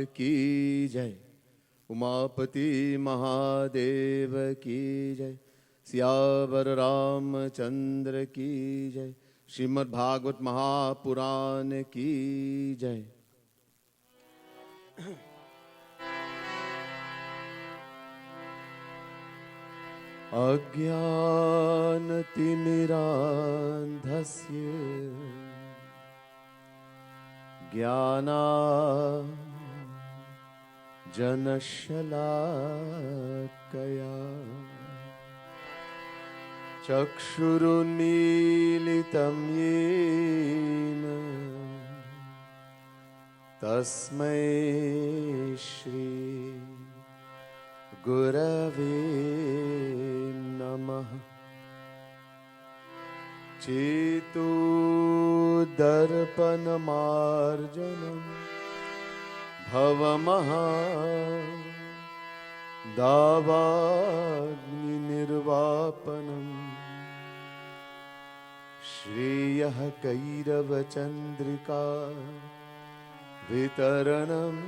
की जय। उमापति महादेव की जय। सियावर रामचंद्र की जय। श्रीमद् भागवत महापुराण की जय। अज्ञानतिमिरान्धस्य ज्ञानाञ्जनशलाकया चक्षुरुन्मीलितं येन तस्मै श्री गुरवे नमः। चेतोदर्पणमार्जनं भवमहादावाग्निर्वापनं श्रेयः कैरवचन्द्रिका वितरणम्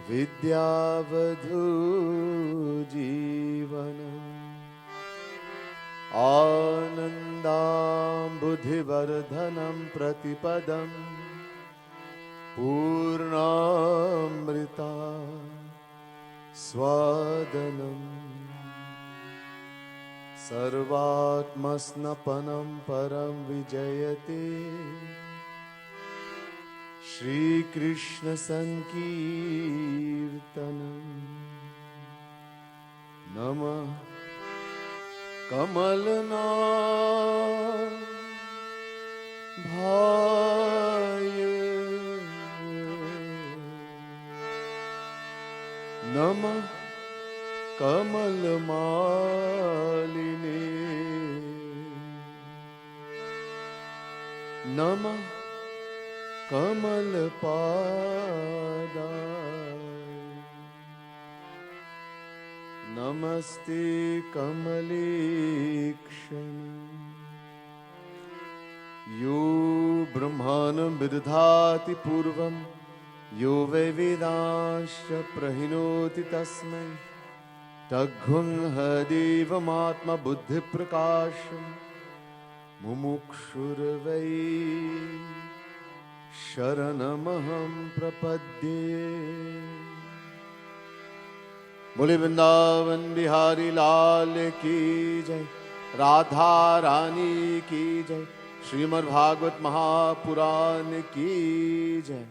विद्यावधूजीवनम् आनन्दाम्बुधिवर्धनं प्रतिपदं पूर्णामृता स्वादनम् सर्वात्मस्नपनं परं विजयते श्रीकृष्ण संकीर्तनम्। नमः कमलनाभाय नमः कमलमालिने नमः कमलपादाय नमस्ते कमलेक्षण। यो ब्रह्माणं विदधाति पूर्वं यो वै वेदांश्च प्रहिणोति तस्मै तद्गुह्यदेवमात्मबुद्धिप्रकाशं मुमुक्षुर्वै शरणमहं प्रपद्ये। बोले वृंदावन बिहारी लाल की जय। राधा रानी की जय। श्रीमद् भागवत महापुराण की जय।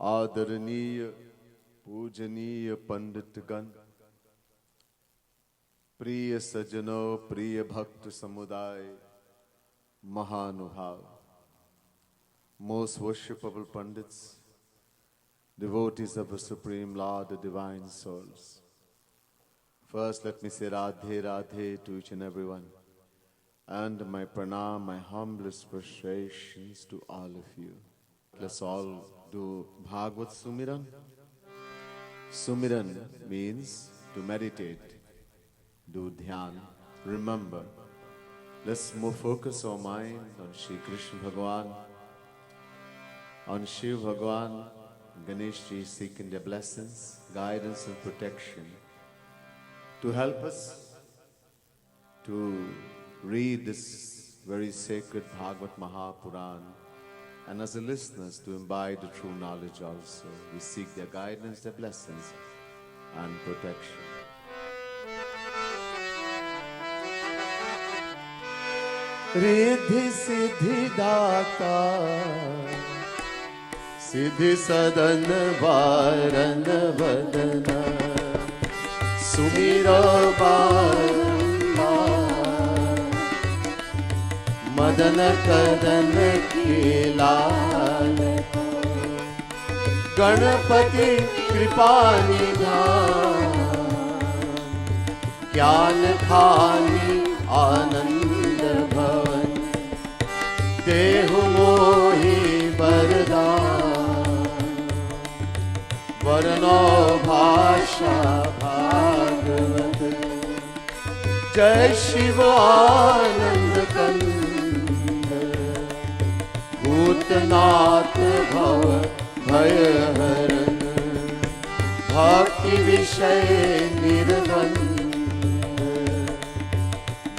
आदरणीय पूजनीय पंडितगण, प्रिय सज्जनों, प्रिय भक्त समुदाय, महानुभाव, most worshipable Pandits, devotees of the Supreme Lord, the Divine Souls. First, let me say Radhe Radhe to each and everyone, and my pranam, my humblest prostrations to all of you. Let's all do Bhagavat Sumiran. Sumiran means to meditate, do dhyan, remember. Let's more focus our mind on Shri Krishna Bhagavan, on Shiv Bhagavan, Ganesh Ji, seeking their blessings, guidance and protection to help us to read this very sacred Bhagavat Mahapuran, and as the listeners to imbibe the true knowledge also. We seek their guidance, their blessings and protection. Riddhi Siddhi Data सिद्धि सदन वारन वदन सुमिरो बारंबार मदन कदन के लाल गणपति कृपा निधान ज्ञान खानी आनंद भवन देहु मोहि वरदान वरनो भाषा भागवत जय शिव आनंद कंद भूतनाथ अतिशय निर्बंध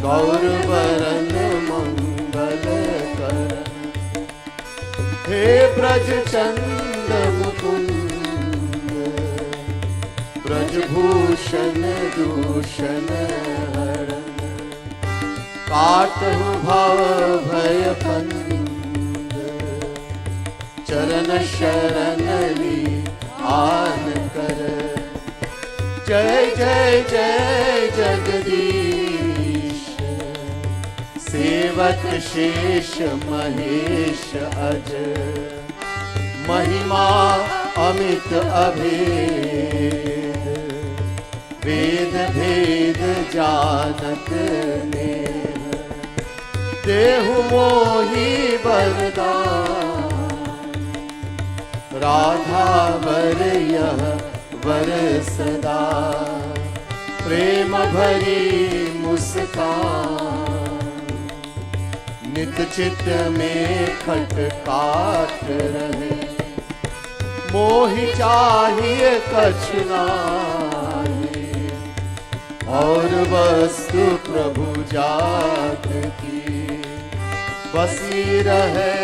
गौरवरन मंगल कर। हे ब्रज चंद मुकुंद ब्रजभूषण दूषण हरण। काटहु भव भय बंद चरण शरण ली आन कर। जय जय जय जगदीश सेवक शेष महेश अज। महिमा अमित अभेद वेद भेद जानत नेह। देहु मोहि वरदान राधा वर यह वर सदा। प्रेम भरी मुस्कान नित चित में खटकाट रहे। मोहि चाहिए कछ नाहि और वस्तु प्रभु जात की। बसी रहे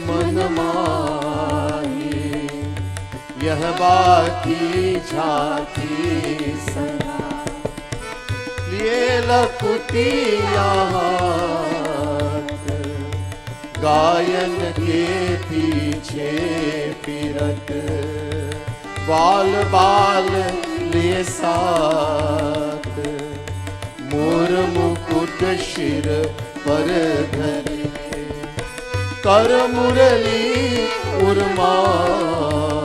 मन माही यह बाकी झाकी सदा। लिए लकुटिया हाथ गायन के पीछे फिरत। बाल बाल लिए साथ मोर मुकुट शिर पर धरे। कर मुरली उर्मार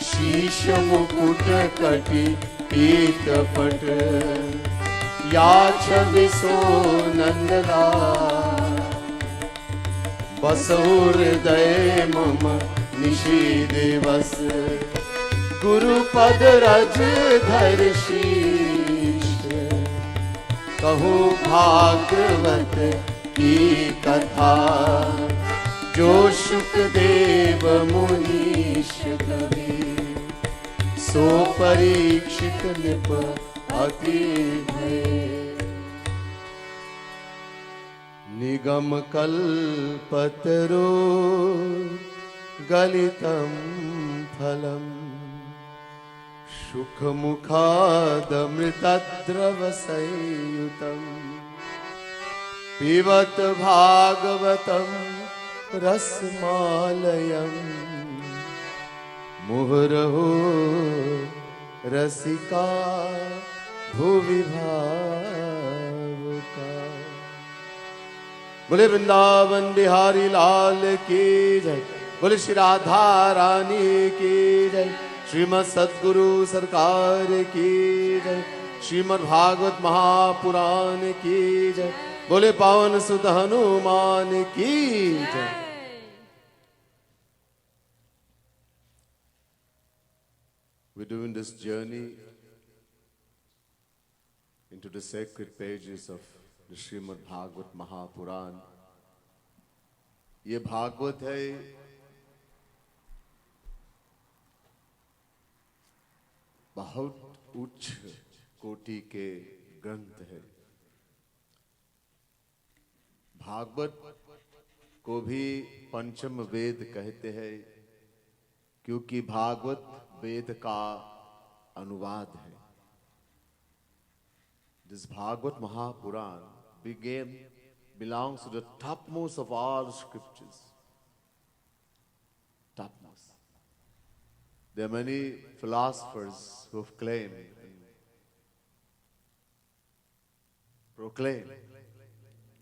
शीश मुकुट कटि पीत पट। या छविसो नंदलाल बसहु हृदय मम निशि दिवस। गुरुपद रज धर शीश कहु भागवत की कथा। जो शुकदेव मुनीश कवि सो परीक्षित निप अति भय। निगम कल्पतरो गलितं फलम् सुखमुखादमृतद्रव संयुतम्। पिबत भागवतं रसमालयम्। मुहुरहो रसिका भुवि भावुका। बोले वृंदावन बिहारी लाल की जय। बोले श्री राधा रानी की जय। श्रीमद सद्गुरु सरकार की जय। श्रीमद् भागवत महापुराण की जय। बोले पावन सुत हनुमान की जय। We're doing this journey into the sacred pages of the Shrimat Bhagavat Mahapuran. ये भागवत है बहुत उच्च कोटि के ग्रंथ है। भागवत को भी पंचम वेद कहते हैं क्योंकि भागवत वेद का अनुवाद है। This Bhagavat Mahapuran belongs to the topmost of all scriptures. Topmost. There are many philosophers who have claimed and proclaimed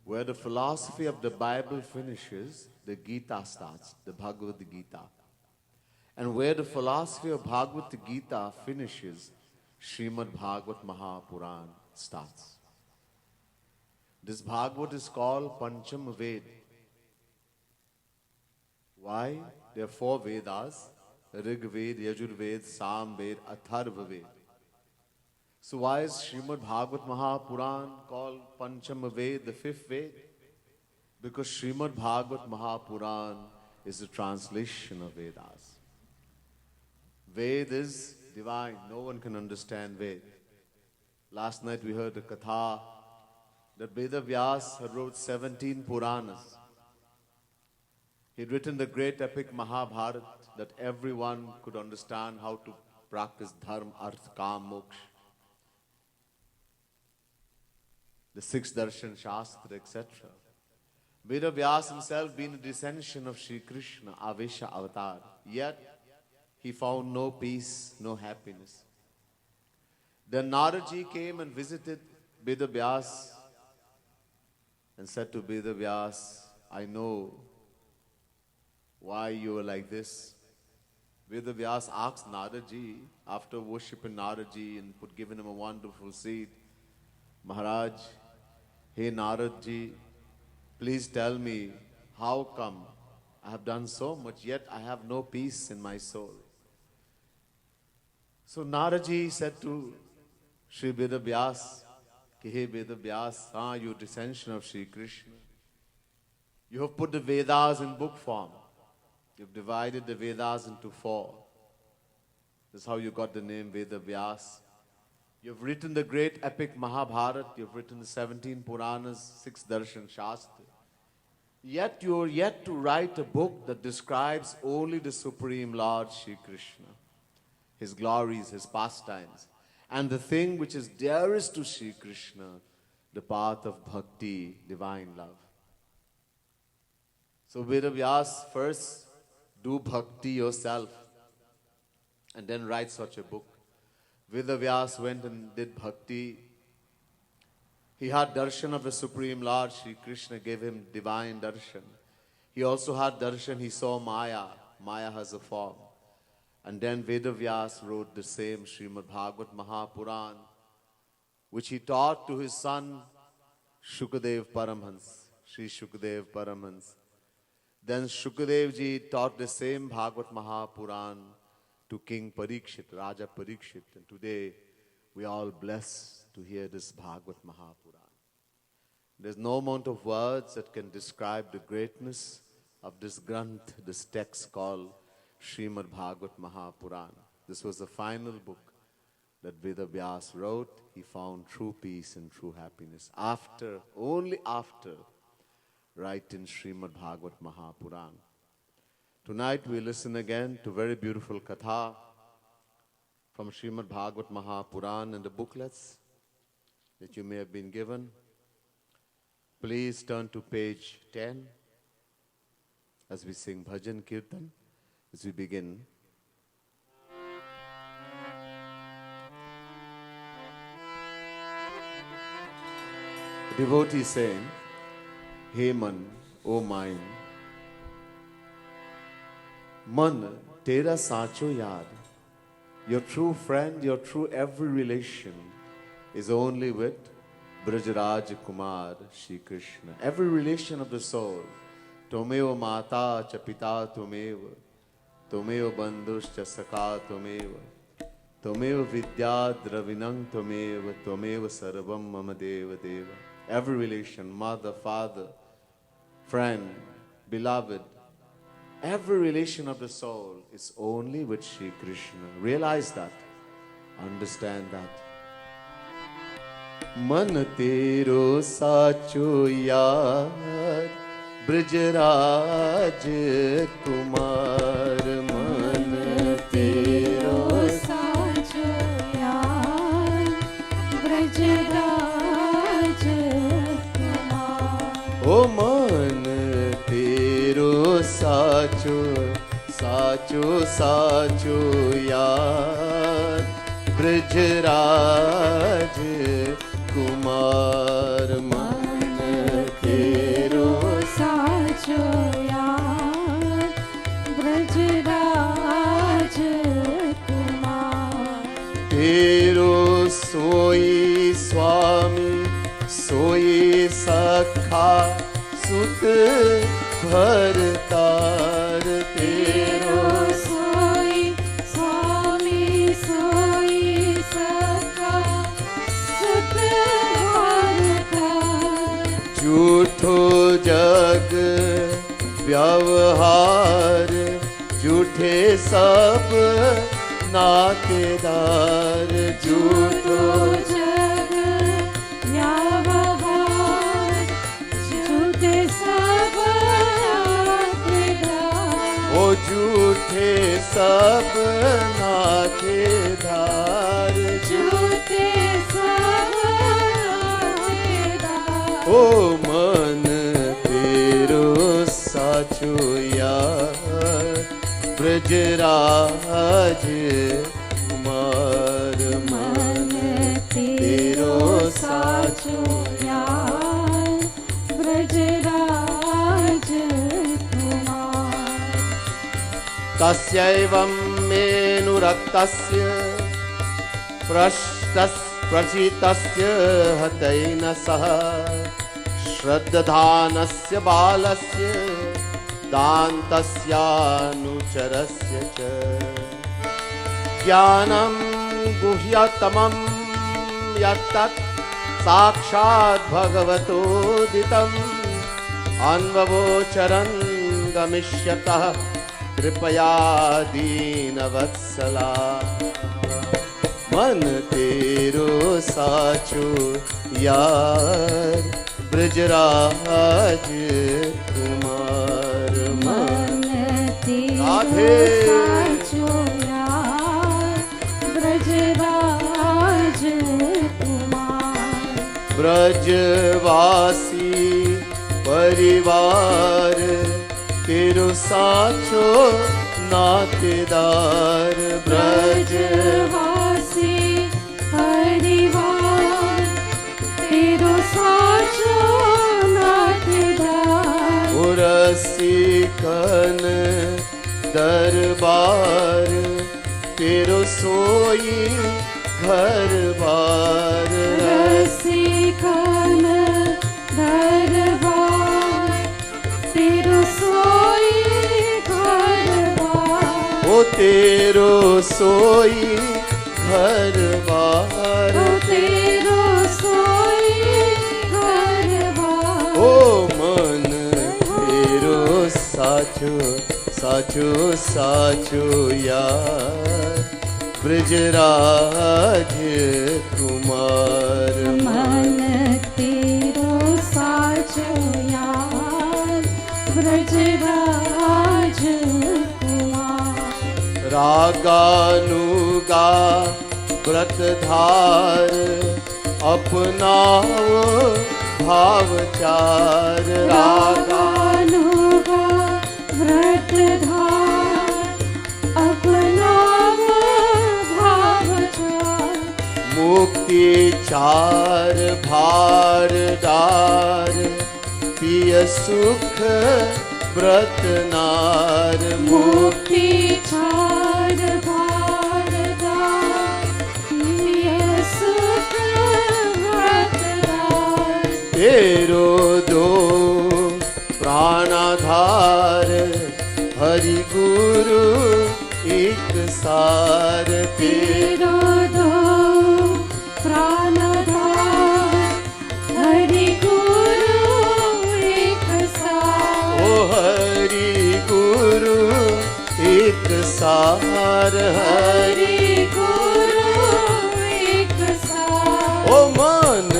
where the philosophy of the Bible finishes, the Gita starts, the Bhagavad Gita. And where the philosophy of Bhagavad Gita finishes, Shrimad Bhagavat Mahapuran starts. This Bhagavat is called Pancham Ved. Why? There are 4 Vedas, Rig Ved, Yajur Ved, Sam Ved, Atharva Ved. So why is Shrimad Bhagavat Mahapuran called Pancham Ved, the 5th Ved? Because Shrimad Bhagavat Mahapuran is a translation of Vedas. Ved is divine. No one can understand Ved. Last night we heard a katha that Veda Vyas had wrote 17 Puranas. He'd written the great epic Mahabharata that everyone could understand how to practice dharma, arth, kam, moksha. The 6 darshan, shastra, etc. Veda Vyas himself being a descension of Sri Krishna, Avesha avatar. Yet, he found no peace, no happiness. Then Naraji came and visited Veda Vyas and said to Veda Vyas, I know why you are like this. Veda Vyas asked Naraji, after worshipping Naraji and given him a wonderful seed, Maharaj, hey Naraji, please tell me how come I have done so much, yet I have no peace in my soul. So Naraji said to Sri Veda Vyas, hey Veda Vyas, you descension of Sri Krishna. You have put the Vedas in book form. You've divided the Vedas into 4. This is how you got the name Veda Vyas. You've written the great epic Mahabharata. You've written the 17 Puranas, 6 Darshan Shastra. Yet you are yet to write a book that describes only the Supreme Lord Shri Krishna, His glories, His pastimes, and the thing which is dearest to Shri Krishna, the path of bhakti, divine love. So Veda Vyas, first do bhakti yourself and then write such a book. Veda Vyas went and did bhakti. He had darshan of the Supreme Lord. Shri Krishna gave him divine darshan. He also had darshan. He saw Maya. Maya has a form. And then Veda Vyas wrote the same Shrimat Bhagavat Mahapuran, which he taught to his son Shukadev Paramhans, Sri Shukadev Paramhans. Then Shukadev ji taught the same Bhagavat Mahapuran to King Parikshit, Raja Parikshit. And today we are all blessed to hear this Bhagavat Mahapuran. There's no amount of words that can describe the greatness of this Granth, this text called Shrimad Bhagavat Mahapuran. This was the final book that Veda Vyas wrote. He found true peace and true happiness only after writing Shrimad Bhagavat Mahapuran. Tonight we listen again to very beautiful katha from Shrimad Bhagavat Mahapuran and the booklets that you may have been given. Please turn to page 10 as we sing Bhajan Kirtan, as we begin. The devotee saying, Hey man, O mine, man, tera sacho yaad. Your true friend, your true every relation is only with Brajaraj Kumar, Shri Krishna. Every relation of the soul. Tomeo mata cha pita tomeva. Tomeo bandhus cha saka tomeva. Tomeo vidya dravinang tomeva. Tomeva sarvam mama deva deva. Every relation, mother, father, friend, beloved, every relation of the soul is only with Shri Krishna. Realize that. Understand that. Man tero sacho yaar Brajaraj Kumar. Man tero sacho yaar Brajaraj Kumar. O man tero sacho yaar Brajaraj Kumar. Man tero sacho yaar Brajaraj Kumar. Tero soi Swami, soi Sakha, Sut Bhartar. Tero soi Swami, soi Sakha, Sut Bhartar. Jhutho jag vyavhar, jhuthe sab नातेदार झूठो जग व्यवहार झूठे सब नातेदार ओ झूठे सब नातेदार झूठे सब नातेदार ओ मन तेरो साचो यार ब्रजराज कुमार मन तेरो साचो यार ब्रजराज कुमार तस्यैवं मेनुरक्तस्य प्रचितस्य हतेन सह श्रद्धानस्य बालस्य दान्तस्यानुचरस्य च ज्ञानं गुह्यतमं यत्तत् साक्षात् भगवतोदितम् अन्ववोचरन् गमिष्यतः कृपया दीनवत्सला मन तेरो साचो यार ब्रजराज कुमार मन तेरो राधे। साचो यार ब्रजराज कुमार ब्रजवासी परिवार तेरो साचो नातेदार ब्रजवासी परिवार तेरो साचो नातेदार रसिकन दरबार तेरो सोई घर बार रसिकन दरबार तेरो सोई घर बार ओ तेरो सोई घर बार ओ तेरो सोई घर बार ओ मन तेरो साचो साचो साचो यार ब्रजराज कुमार मन तेरो साचो यार ब्रजराज कुमार रागानुगा व्रतधार अपनाओ भावचार रागानुगा व्रतधार अपनाव भावचार मुक्ति चार भार डार पिय सुख व्रत नार मुक्ति चार भार दार प्रिय सुख व्रतदार तेरो दो प्राणाधार हरि गुरु एक सार तेरो दो प्राणधार हरि गुरु एक सार ओ हरि गुरु एक सार हरि हरि गुरु एक सार ओ मन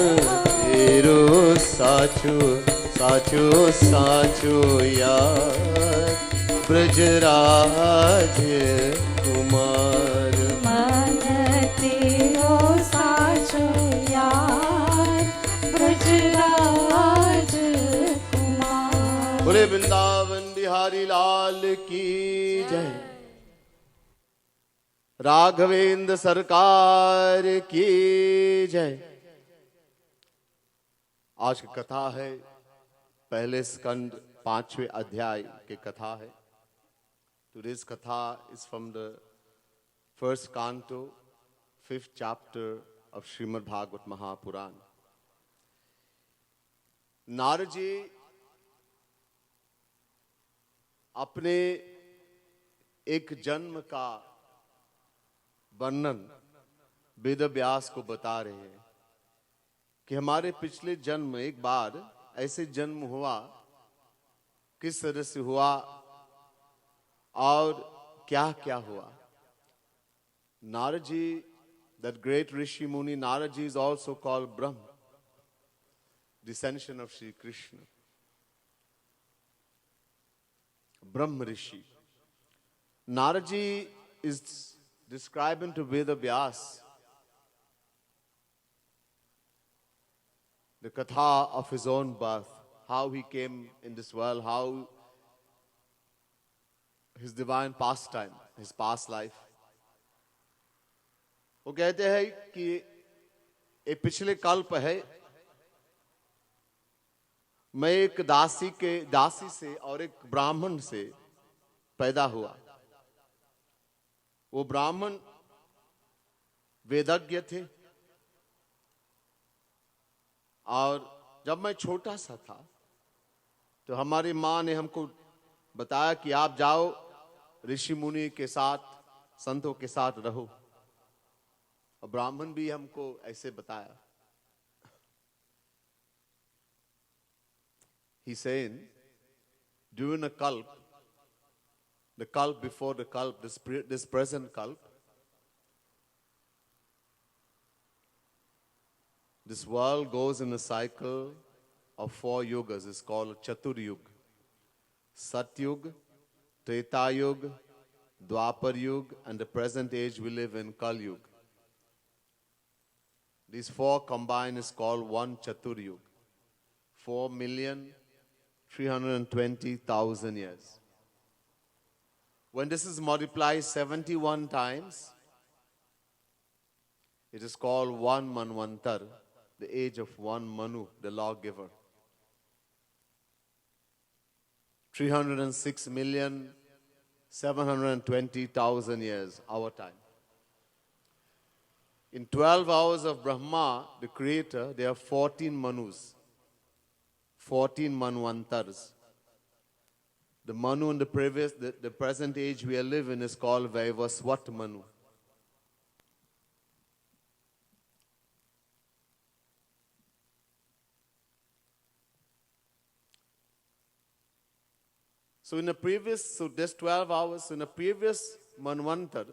तेरो साचो साचो साचो यार ब्रजराज कुमार मन तेरो साचो यार ब्रजराज कुमार बोले वृंदावन बिहारी लाल की जय राघवेंद्र सरकार की जय। आज की कथा है पहले स्कंद 5वें अध्याय की कथा है। Today's katha is from the first canto, 5th chapter of Shrimat Bhagavat Mahapuran. Narad ji अपने एक जन्म का वर्णन वेद व्यास को बता रहे हैं कि हमारे पिछले जन्म एक बार ऐसे जन्म हुआ, किस तरह से हुआ और क्या क्या हुआ। Naraji, that great Rishi Muni, Naraji is also called Brahma, descension of Sri Krishna. Brahma Rishi. Naraji is describing to Veda Vyas the katha of his own birth, how he came in this world, how his divine pastime, his past life. वो कहते हैं कि एक पिछले कल्प है, मैं एक दासी से और एक ब्राह्मण से पैदा हुआ। वो ब्राह्मण वेदज्ञ थे और जब मैं छोटा सा था तो हमारी माँ ने हमको बताया कि आप जाओ ऋषि मुनि के साथ, संतों के साथ रहो। और ब्राह्मण भी हमको ऐसे बताया। He's saying, during a kalp, the kalp before the kalp, this present kalp, this world goes in a cycle of 4 yugas. It's called Chatur Yuga. Satyug, Treta Yuga, Dwapar Yuga, and the present age we live in, Kal Yuga. These 4 combined is called one Chatur Yuga. 4,320,000 years. When this is multiplied 71 times, it is called one Manvantar, the age of one Manu, the lawgiver. 306,720,000 years, our time. In 12 hours of Brahma, the creator, there are 14 Manus, 14 Manvantars. The Manu in the present age we are living is called Vaivaswat Manu. So there's 12 hours. In the previous Manvantar,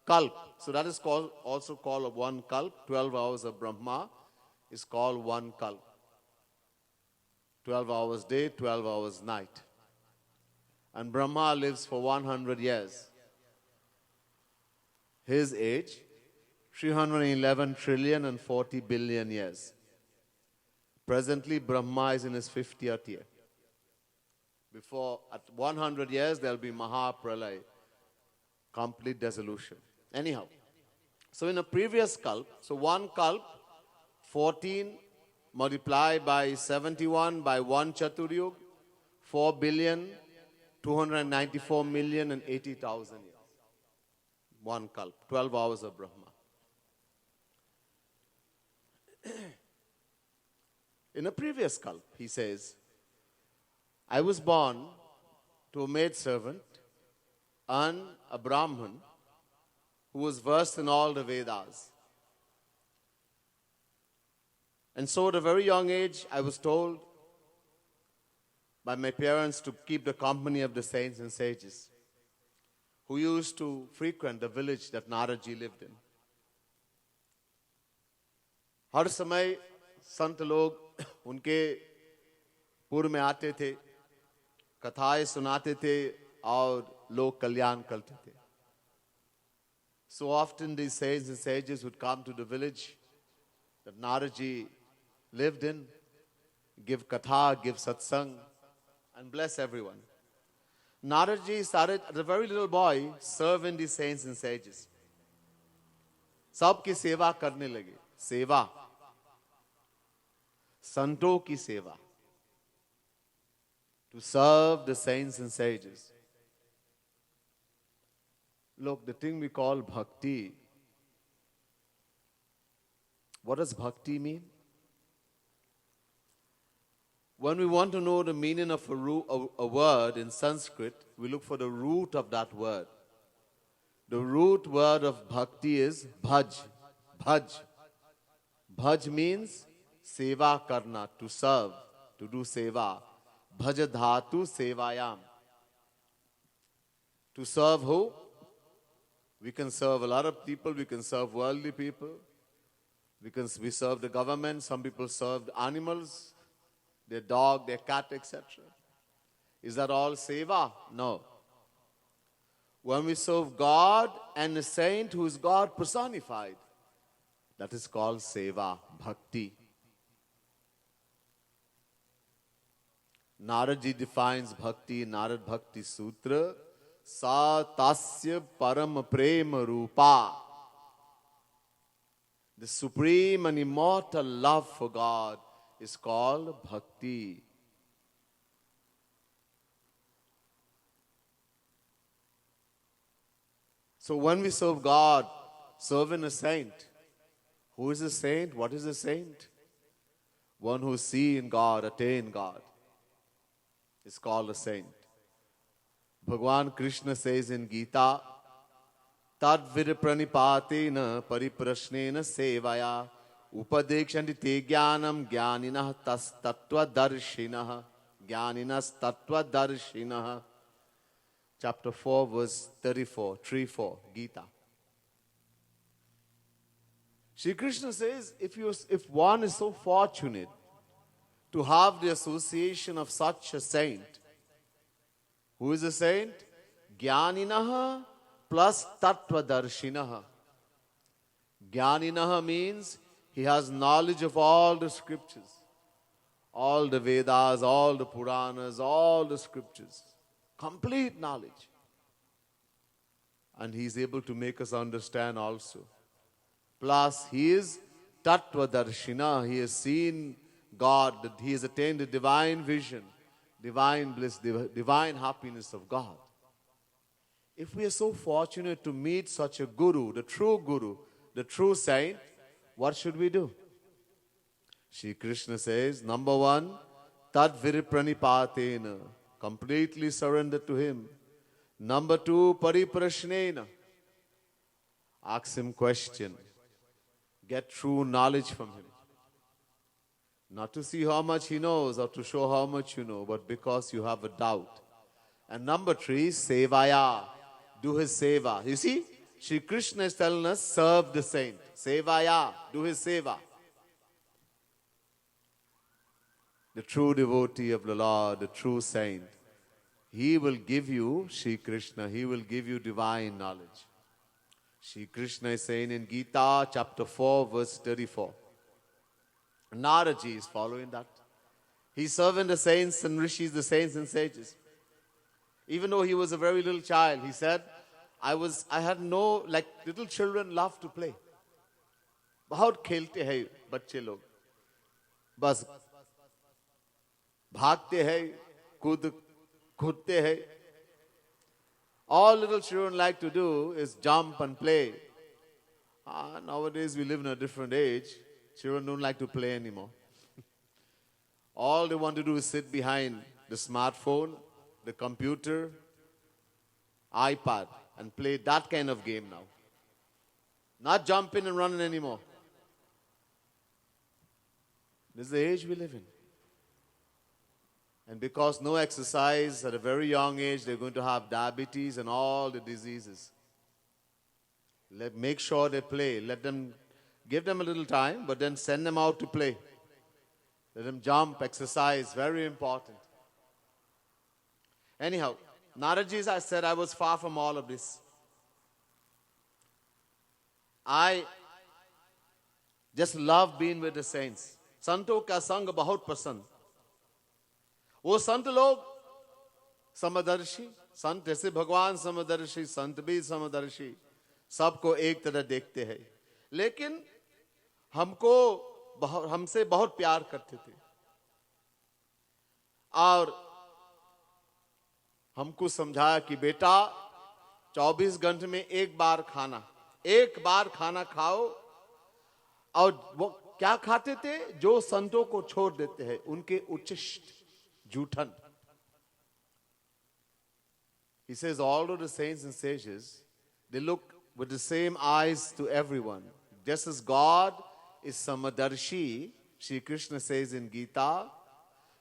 Kalp, so that is also called one Kalp. 12 hours of Brahma is called one Kalp. 12 hours day, 12 hours night. And Brahma lives for 100 years. His age, 311 trillion and 40 billion years. Presently, Brahma is in his 50th year. Before, at 100 years, there will be Mahapralay, complete dissolution. Anyhow, so in a previous kalp, so one kalp, 14 multiplied by 71 by 1 Chaturyug, 4,294,080,000 years. One kalp, 12 hours of Brahma. In a previous kalp, he says, I was born to a maidservant and a Brahman who was versed in all the Vedas. And so at a very young age, I was told by my parents to keep the company of the saints and sages who used to frequent the village that Naraji lived in. हर समय संत लोग उनके पूर्व में आते थे, कथाएं सुनाते थे और लोग कल्याण करते थे. So often these saints and sages would come to the village that Naraji lived in, give katha, give satsang, and bless everyone. Naraji started, as a very little boy, serving these saints and sages. सबकी सेवा करने लगे. सेवा, संतों की सेवा. To serve the saints and sages. Look, the thing we call bhakti, what does bhakti mean? When we want to know the meaning of a word in Sanskrit, we look for the root of that word. The root word of bhakti is bhaj. Bhaj. Bhaj means seva karna, to serve, to do seva. Bhaj dhatu sevayam. To serve who? We can serve a lot of people. We can serve worldly people. We serve the government. Some people serve animals, their dog, their cat, etc. Is that all seva? No. When we serve God and a saint who is God personified, that is called seva, bhakti. Naradji defines bhakti in Narad Bhakti Sutra, sa tasya param prema rupa. The supreme and immortal love for God is called bhakti. So when we serve God, serving a saint. Who is a saint? What is a saint? One who sees in God, attain God, is called a saint. Bhagwan Krishna says in Gita, Tad virpranipatena pariprashnena sevaya upadekshanti te jnanam jnaninah tas tattva darshinah jnaninas tattva darshinah. Chapter 4, verse 34, 3-4, Gita. Shri Krishna says, if one is so fortunate to have the association of such a saint, who is a saint? Jnaninaha plus tattvadarshinaha. Jnaninaha means he has knowledge of all the scriptures, all the Vedas, all the Puranas, all the scriptures. Complete knowledge. And he is able to make us understand also. Plus, he is tattvadarshina. He has seen God, that he has attained the divine vision, divine bliss, divine happiness of God. If we are so fortunate to meet such a guru, the true saint, what should we do? Shri Krishna says, number one, tad virpranipatena, completely surrender to him. Number two, pariprashnena, ask him question. Get true knowledge from him. Not to see how much he knows or to show how much you know, but because you have a doubt. And number three, sevaya, do his seva. You see, Shri Krishna is telling us, serve the saint. Sevaya, do his seva. The true devotee of the Lord, the true saint, he will give you, Shri Krishna, he will give you divine knowledge. Shri Krishna is saying in Gita, chapter 4, verse 34. Naradji is following that. He's serving the saints and rishis, the saints and sages. Even though he was a very little child, he said, I had no, like little children love to play. बहुत खेलते हैं बच्चे लोग, बस भागते हैं, कूदते हैं. All little children like to do is jump and play. Nowadays we live in a different age. Children don't like to play anymore. All they want to do is sit behind the smartphone, the computer, iPad, and play that kind of game now. Not jumping and running anymore. This is the age we live in. And because no exercise at a very young age, they're going to have diabetes and all the diseases. Make sure they play. Give them a little time, but then send them out to play. Let them jump, exercise, very important. Anyhow, Naradji, I said I was far from all of this. I just love being with the saints. संतों का संग बहुत पसंद. वो संत लोग समदर्शी, संत जैसे भगवान समदर्शी, संत भी समदर्शी, सबको एक तरह देखते हैं. लेकिन हमसे बहुत प्यार करते थे और हमको समझाया कि बेटा 24 घंटे में एक बार खाना खाओ. और वो क्या खाते थे? जो संतों को छोड़ देते हैं, उनके उच्चिष्ट, जूठन. He says all of the saints and sages, they look with the same eyes to everyone. Just as God is Samadarshi, Shri Krishna says in Gita,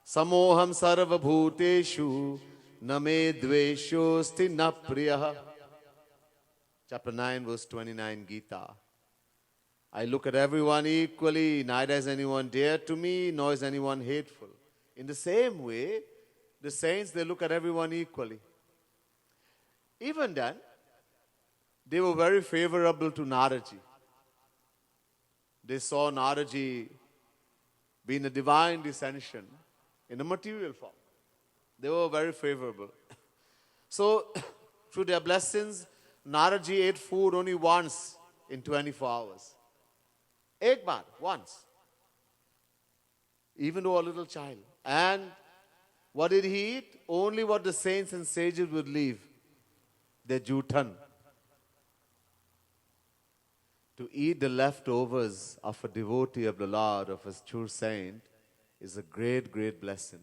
Samoham sarva bhuteshu name dveshosti na priyaha. chapter 9, verse 29, Gita. I look at everyone equally, neither is anyone dear to me, nor is anyone hateful. In the same way, the saints, they look at everyone equally. Even then, they were very favorable to Naraji. They saw Naraji being a divine descension in a material form. They were very favorable. So, through their blessings, Naraji ate food only once in 24 hours. Ek baar, once. Even though a little child. And what did he eat? Only what the saints and sages would leave. Their jutan. To eat the leftovers of a devotee of the Lord, of a true saint, is a great, great blessing.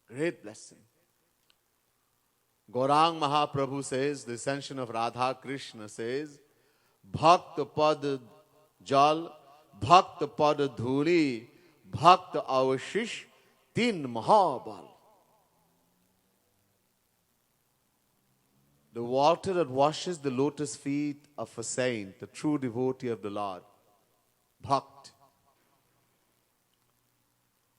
Great blessing. Gaurang Mahaprabhu says, the ascension of Radha Krishna says, Bhakta Pad Jal, Bhakta Pad Dhuli, Bhakta Avashish, Tin Mahabal. The water that washes the lotus feet of a saint, the true devotee of the Lord. Bhakt.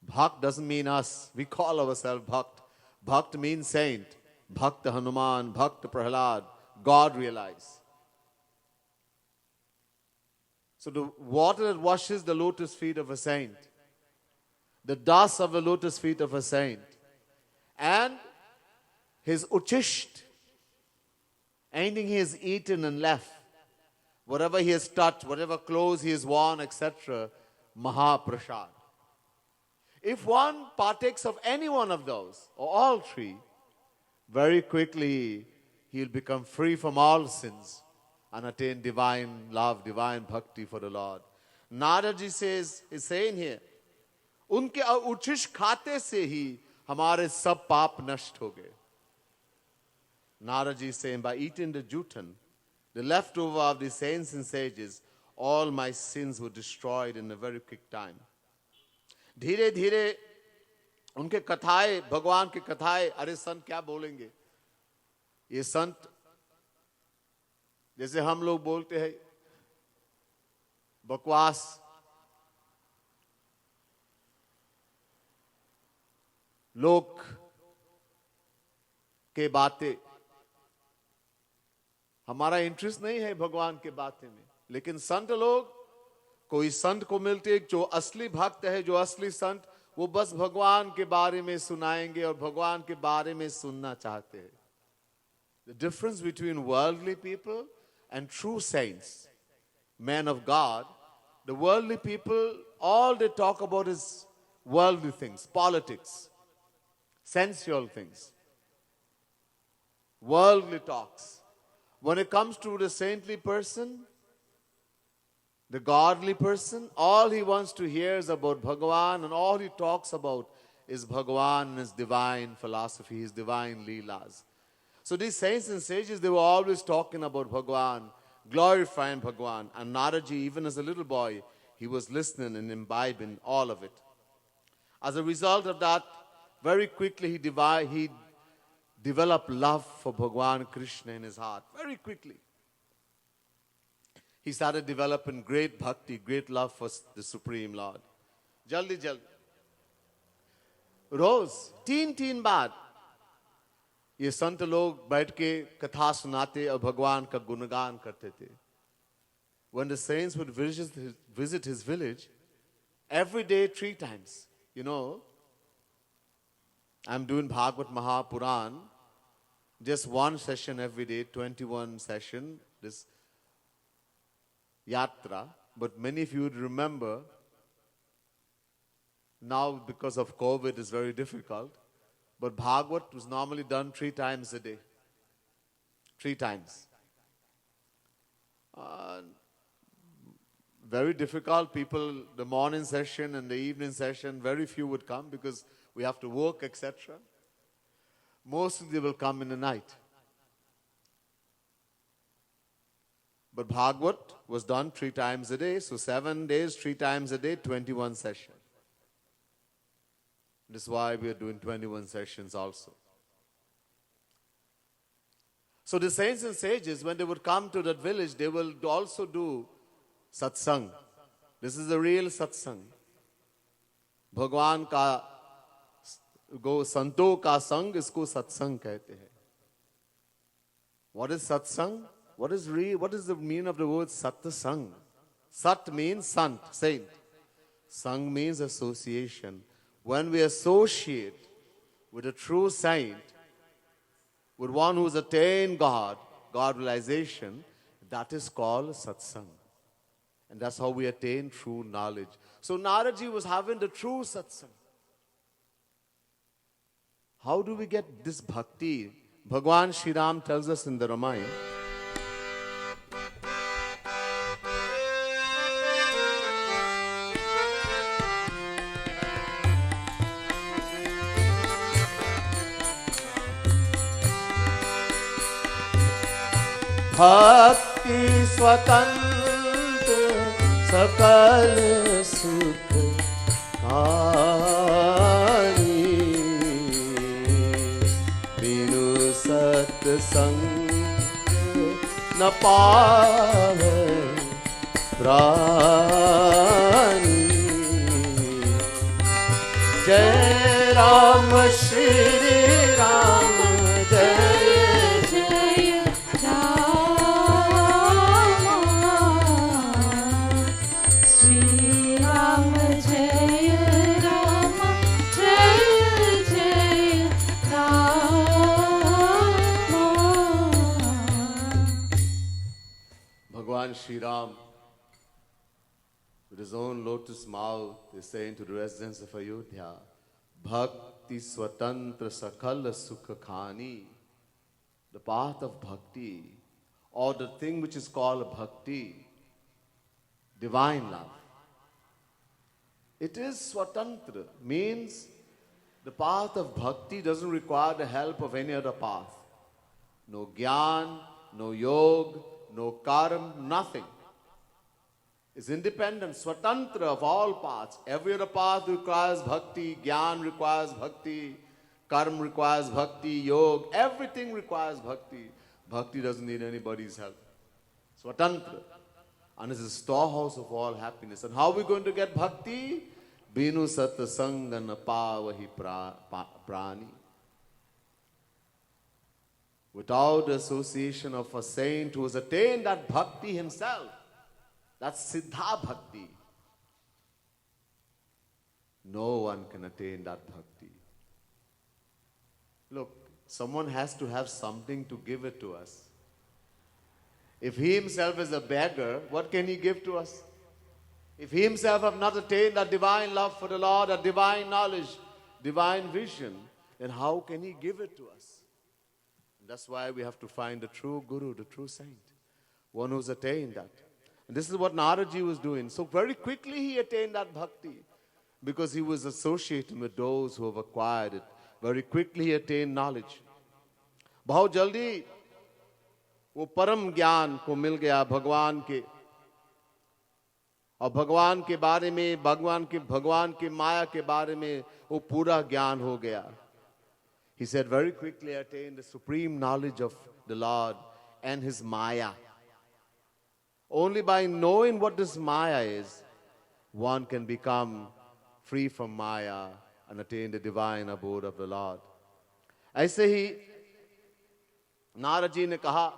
Bhakt doesn't mean us. We call ourselves Bhakt. Bhakt means saint. Bhakta Hanuman, Bhakta Prahlad, God realize. So the water that washes the lotus feet of a saint, the dust of the lotus feet of a saint, and his uchisht, anything he has eaten and left, whatever he has touched, whatever clothes he has worn, etc., Mahaprasad. If one partakes of any one of those, or all three, very quickly he'll become free from all sins and attain divine love, divine bhakti for the Lord. Naraji is saying here, उनके उच्छिष्ट खाते से ही हमारे सब पाप नष्ट हो गए. Naraji is saying, by eating the jutan, the leftover of the saints and sages, all my sins were destroyed in a very quick time. धीरे धीरे उनके कथाएं, भगवान की कथाएं, अरे संत क्या बोलेंगे? ये संत जैसे हम लोग बोलते हैं बकवास, लोक के बातें, हमारा इंटरेस्ट नहीं है भगवान के बातें में. लेकिन संत लोग, कोई संत को मिलते जो असली भक्त है, जो असली संत, वो बस भगवान के बारे में सुनाएंगे और भगवान के बारे में सुनना चाहते हैं. The difference between worldly people and true saints, men of God, the worldly people, all they talk about is worldly things, politics, sensual things, worldly talks. When it comes to the saintly person, the godly person, all he wants to hear is about Bhagavan, and all he talks about is Bhagavan and his divine philosophy, his divine leelas. So these saints and sages, they were always talking about Bhagavan, glorifying Bhagavan. And Naraji, even as a little boy, he was listening and imbibing all of it. As a result of that, very quickly he developed love for Bhagavan Krishna in his heart. Very quickly. He started developing great bhakti, great love for the Supreme Lord. Jaldi, jaldi. रोज 3-3 बार ये संत लोग बैठ के कथा सुनाते और भगवान का गुणगान करते थे. When the saints would visit his village, every day 3 times. You know, I'm doing Bhagavat Mahapuran, just one session every day, 21 session, this Yatra. But many of you would remember, now because of COVID it's very difficult, but Bhagavat was normally done 3 times a day. 3 times. Very difficult. People, the morning session and the evening session, very few would come because we have to work, etc. Mostly they will come in the night. But Bhagavat was done 3 times a day, so 7 days, 3 times a day, 21 sessions. This is why we are doing 21 sessions also. So the saints and sages, when they would come to that village, they will also do satsang. This is the real satsang. भगवान का गो संतों का संग इसको सत्संग कहते हैं. What is satsang? What is the meaning of the word satsang? Sat means sant, saint. Sang means association. When we associate with a true saint, with one who's attained God realization, that is called satsang. And that's how we attain true knowledge. So Naraji was having the true satsang. How do we get this bhakti? Bhagwan Shri Ram tells us in the Ramayana. Bhakti swatantra sakal sukh ani binu satsang na paave prani. Jai Ram Shri Ram Jai Shri Ram, with his own lotus mouth, is saying to the residents of Ayodhya, Bhakti Swatantra Sakal Sukha Khani, the path of bhakti, or the thing which is called bhakti, divine love. It is Swatantra, means the path of bhakti doesn't require the help of any other path. No Gyan, no Yoga, no karma, nothing. It's independent, swatantra of all paths. Every other path requires bhakti, jnana requires bhakti, karma requires bhakti, yoga, everything requires bhakti. Bhakti doesn't need anybody's help. Swatantra. And it's the storehouse of all happiness. And how are we going to get bhakti? Binu satta sangana pavahi prani. Without the association of a saint who has attained that bhakti himself, that's siddha bhakti, no one can attain that bhakti. Look, someone has to have something to give it to us. If he himself is a beggar, what can he give to us? If he himself have not attained that divine love for the Lord, that divine knowledge, divine vision, then how can he give it to us? That's why we have to find the true Guru, the true saint, one who's attained that. And this is what Naraji was doing. So very quickly he attained that bhakti because he was associating with those who have acquired it. Very quickly he attained knowledge. बहुत जल्दी वो परम ज्ञान को मिल गया भगवान के, और भगवान के बारे में, भगवान के माया के बारे में वो पूरा ज्ञान हो गया. He said, very quickly attained the supreme knowledge of the Lord and His Maya. Only by knowing what this Maya is, one can become free from Maya and attain the divine abode of the Lord. ऐसे ही नारद जी ने कहा,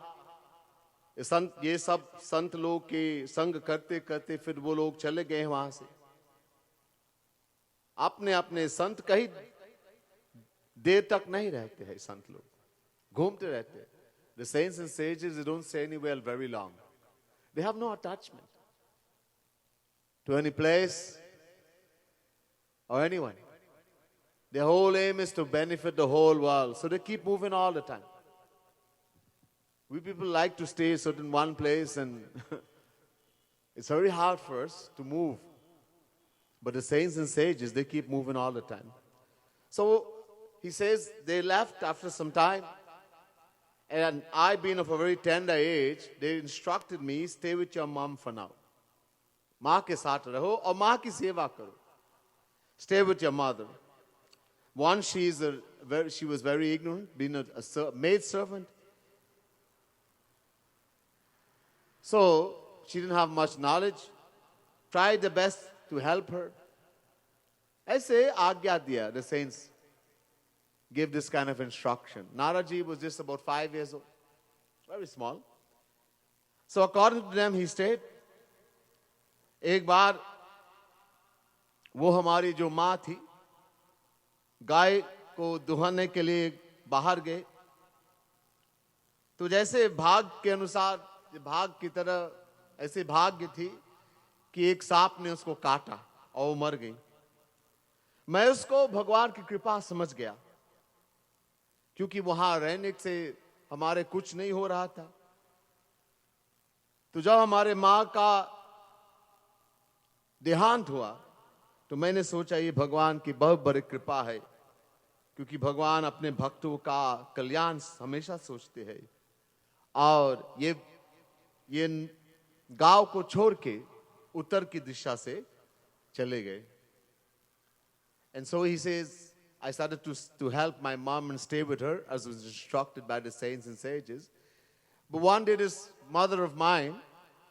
ये सब संत लोग के संग करते करते फिर वो लोग चले गए वहां से. अपने अपने संत कहीं देर तक नहीं रहते हैं. संत लोग घूमते रहते हैं. The saints and sages, they don't stay anywhere very long. They have no attachment to any place or anyone. Their whole aim is to benefit the whole world. So they keep moving all the time. We people like to stay in one place and it's very hard for us to move. But the saints and sages, they keep moving all the time. So he says they left after some time. And I, being of a very tender age, they instructed me, stay with your mom for now. माँ के साथ रहो और माँ की सेवा करो. Stay with your mother. One, she was very ignorant, being a maid servant. So she didn't have much knowledge, tried the best to help her. ऐसे आज्ञा दिया, the saints gave this kind of instruction. Naraji was just about 5 years old, very small. So according to them, he stayed. एक बार वो हमारी जो माँ थी, गाय को दुहाने के लिए बाहर गए, तो जैसे भाग के अनुसार, भाग की तरह ऐसे भाग्य थी कि एक सांप ने उसको काटा और वो मर गई। मैं उसको भगवान की कृपा समझ गया, क्योंकि वहां रहने से हमारे कुछ नहीं हो रहा था। तो जब हमारे माँ का देहांत हुआ तो मैंने सोचा ये भगवान की बहुत बड़ी कृपा है, क्योंकि भगवान अपने भक्तों का कल्याण हमेशा सोचते हैं। और ये गांव को छोड़ के उत्तर की दिशा से चले गए। And so he says, I started to help my mom and stay with her as was instructed by the saints and sages. But one day this mother of mine,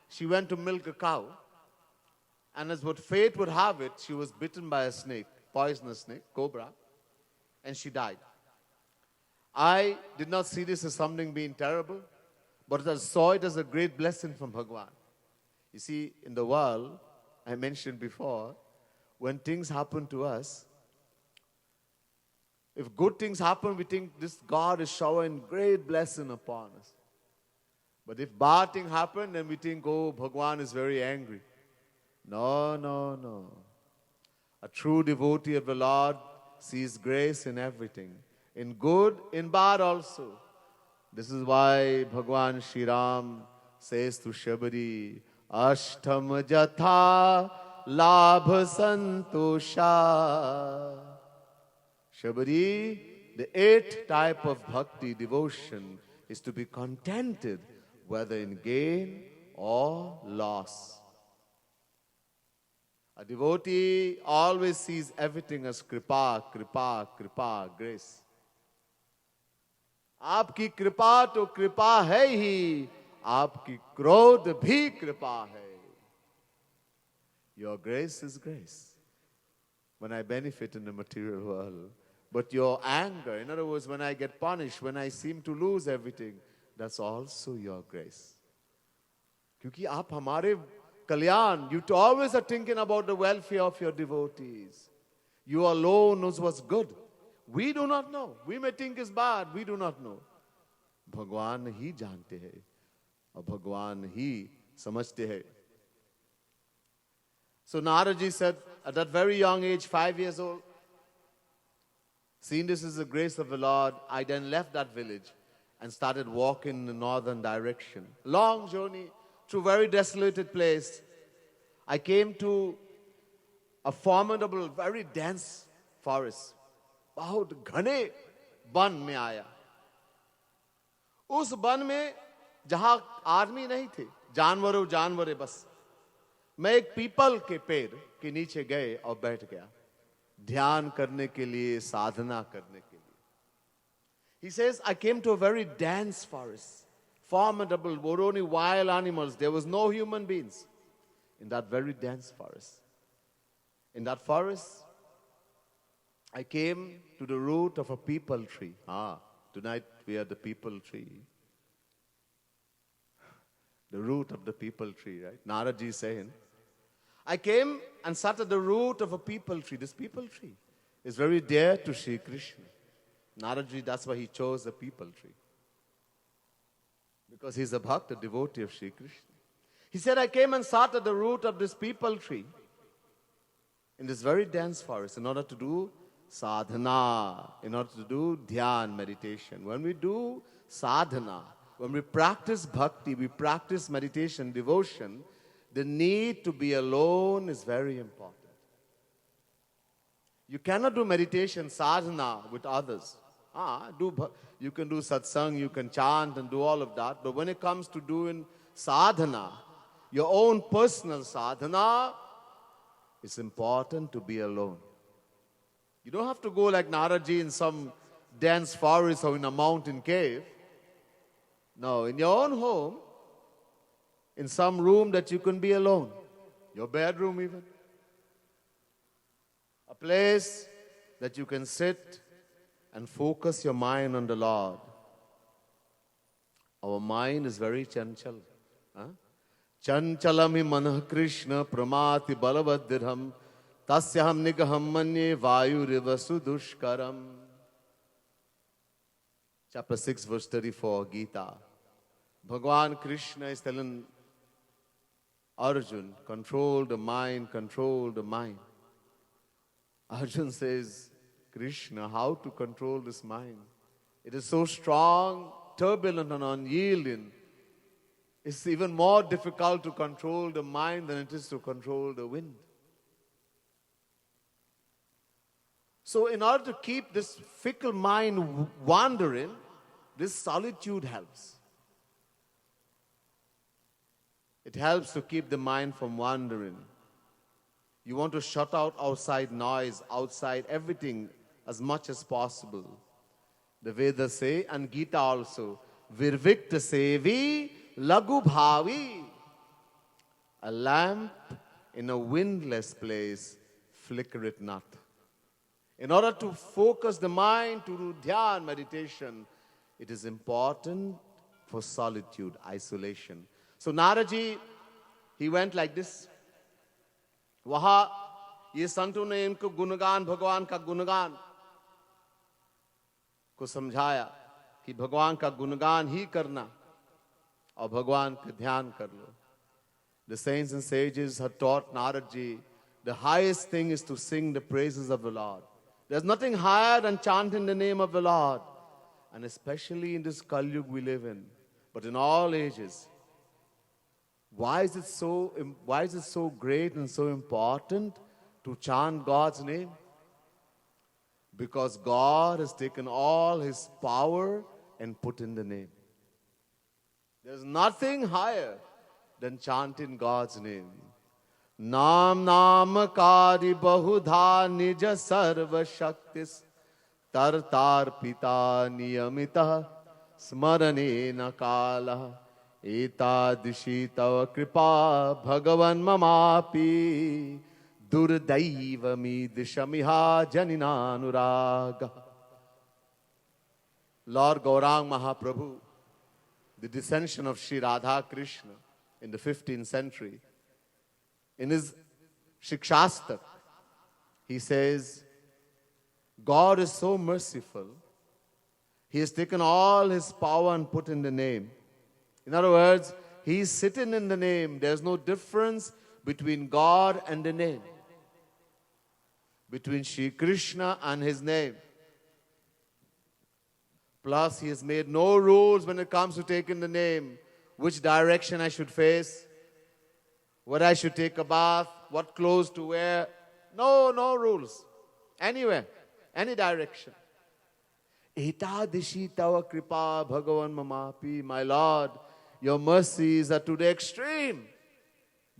she went to milk a cow. And as what fate would have it, she was bitten by a snake, poisonous snake, cobra, and she died. I did not see this as something being terrible, but I saw it as a great blessing from Bhagavan. You see, in the world, I mentioned before, when things happen to us, if good things happen, we think this God is showering great blessing upon us. But if bad things happen, then we think, oh, Bhagavan is very angry. No, no, no. A true devotee of the Lord sees grace in everything, in good, in bad also. This is why Bhagavan Shri Ram says to Shabari, Ashtam Jatha Labh Santosha. Shabari, the 8th type of bhakti, devotion, is to be contented, whether in gain or loss. A devotee always sees everything as kripa, kripa, kripa, grace. आपकी कृपा तो कृपा है ही, आपकी क्रोध भी कृपा है. Your grace is grace when I benefit in the material world. But your anger, in other words, when I get punished, when I seem to lose everything, that's also your grace. क्योंकि आप हमारे कल्याण, you always are thinking about the welfare of your devotees. You alone knows what's good. We do not know. We may think it's bad. We do not know. भगवान ही जानते हैं और भगवान ही समझते हैं. So Naraji said, at that very young age, 5 years old, seeing this is the grace of the Lord, I then left that village and started walking in the northern direction. Long journey through a very desolated place. I came to a formidable, very dense forest. बहुत घने one में आया. उस one में जहां आदमी नहीं थे, जानवर बस. मैं एक पीपल के पेड़ के नीचे गए और बैठ गया, ध्यान करने के लिए, साधना करने के लिए. He says, I came to a very dense forest, formidable, were only wild animals. There was no human beings in that very dense forest. In that forest, I came to the root of a peepal tree. Tonight we are the peepal tree. The root of the peepal tree, right? Naraji is saying, I came and sat at the root of a peepal tree. This peepal tree is very dear to Sri Krishna. Naraji, that's why he chose the peepal tree. Because he's a bhakta, devotee of Sri Krishna. He said, I came and sat at the root of this peepal tree in this very dense forest in order to do sadhana, in order to do dhyan, meditation. When we do sadhana, when we practice bhakti, we practice meditation, devotion, the need to be alone is very important. You cannot do meditation, sadhana with others. You can do satsang, you can chant and do all of that. But when it comes to doing sadhana, your own personal sadhana, it's important to be alone. You don't have to go like Naraji in some dense forest or in a mountain cave. No, in your own home, in some room that you can be alone. Your bedroom even. A place that you can sit and focus your mind on the Lord. Our mind is very chanchal. Chanchalam hi manah Krishna pramati balavadirham tasyaham nigaham manye vayurivasu dushkaram. Chapter 6, verse 34, Gita. Bhagavan Krishna is telling Arjun, control the mind, control the mind. Arjun says, Krishna, how to control this mind? It is so strong, turbulent and unyielding. It's even more difficult to control the mind than it is to control the wind. So in order to keep this fickle mind wandering, this solitude helps. It helps to keep the mind from wandering. You want to shut out outside noise, outside everything as much as possible. The Vedas say, and Gita also, Virvikta sevi lagu bhavi. A lamp in a windless place, flicker it not. In order to focus the mind to do dhyan, meditation, it is important for solitude, isolation. So Naraji, he went like this. वहाँ ये संतों ने इनको गुणगान, भगवान का गुणगान को समझाया कि भगवान का गुणगान ही करना और भगवान का ध्यान कर लो. The saints and sages had taught Naradji the highest thing is to sing the praises of the Lord. There's nothing higher than chanting the name of the Lord. And especially in this Kali Yuga we live in, but in all ages. Why is it so great and so important to chant God's name? Because God has taken all His power and put in the name. There's nothing higher than chanting God's name. Nam namakari bahudha nija sarva shaktis tartar pita niyamita smarane nakala etadishi tava kripa bhagavan mamapi durdaiva dishamiha janinanuraga. Lord Gaurang Mahaprabhu, the descension of Sri Radha Krishna in the 15th century, in his Shikshastak, he says, God is so merciful, He has taken all His power and put in the name. In other words, He is sitting in the name. There's no difference between God and the name, between Shri Krishna and His name. Plus, He has made no rules when it comes to taking the name, which direction I should face, whether I should take a bath, what clothes to wear. No rules. Anywhere, any direction. Etadishi tava kripa bhagavan mamapi. My Lord, your mercies are to the extreme.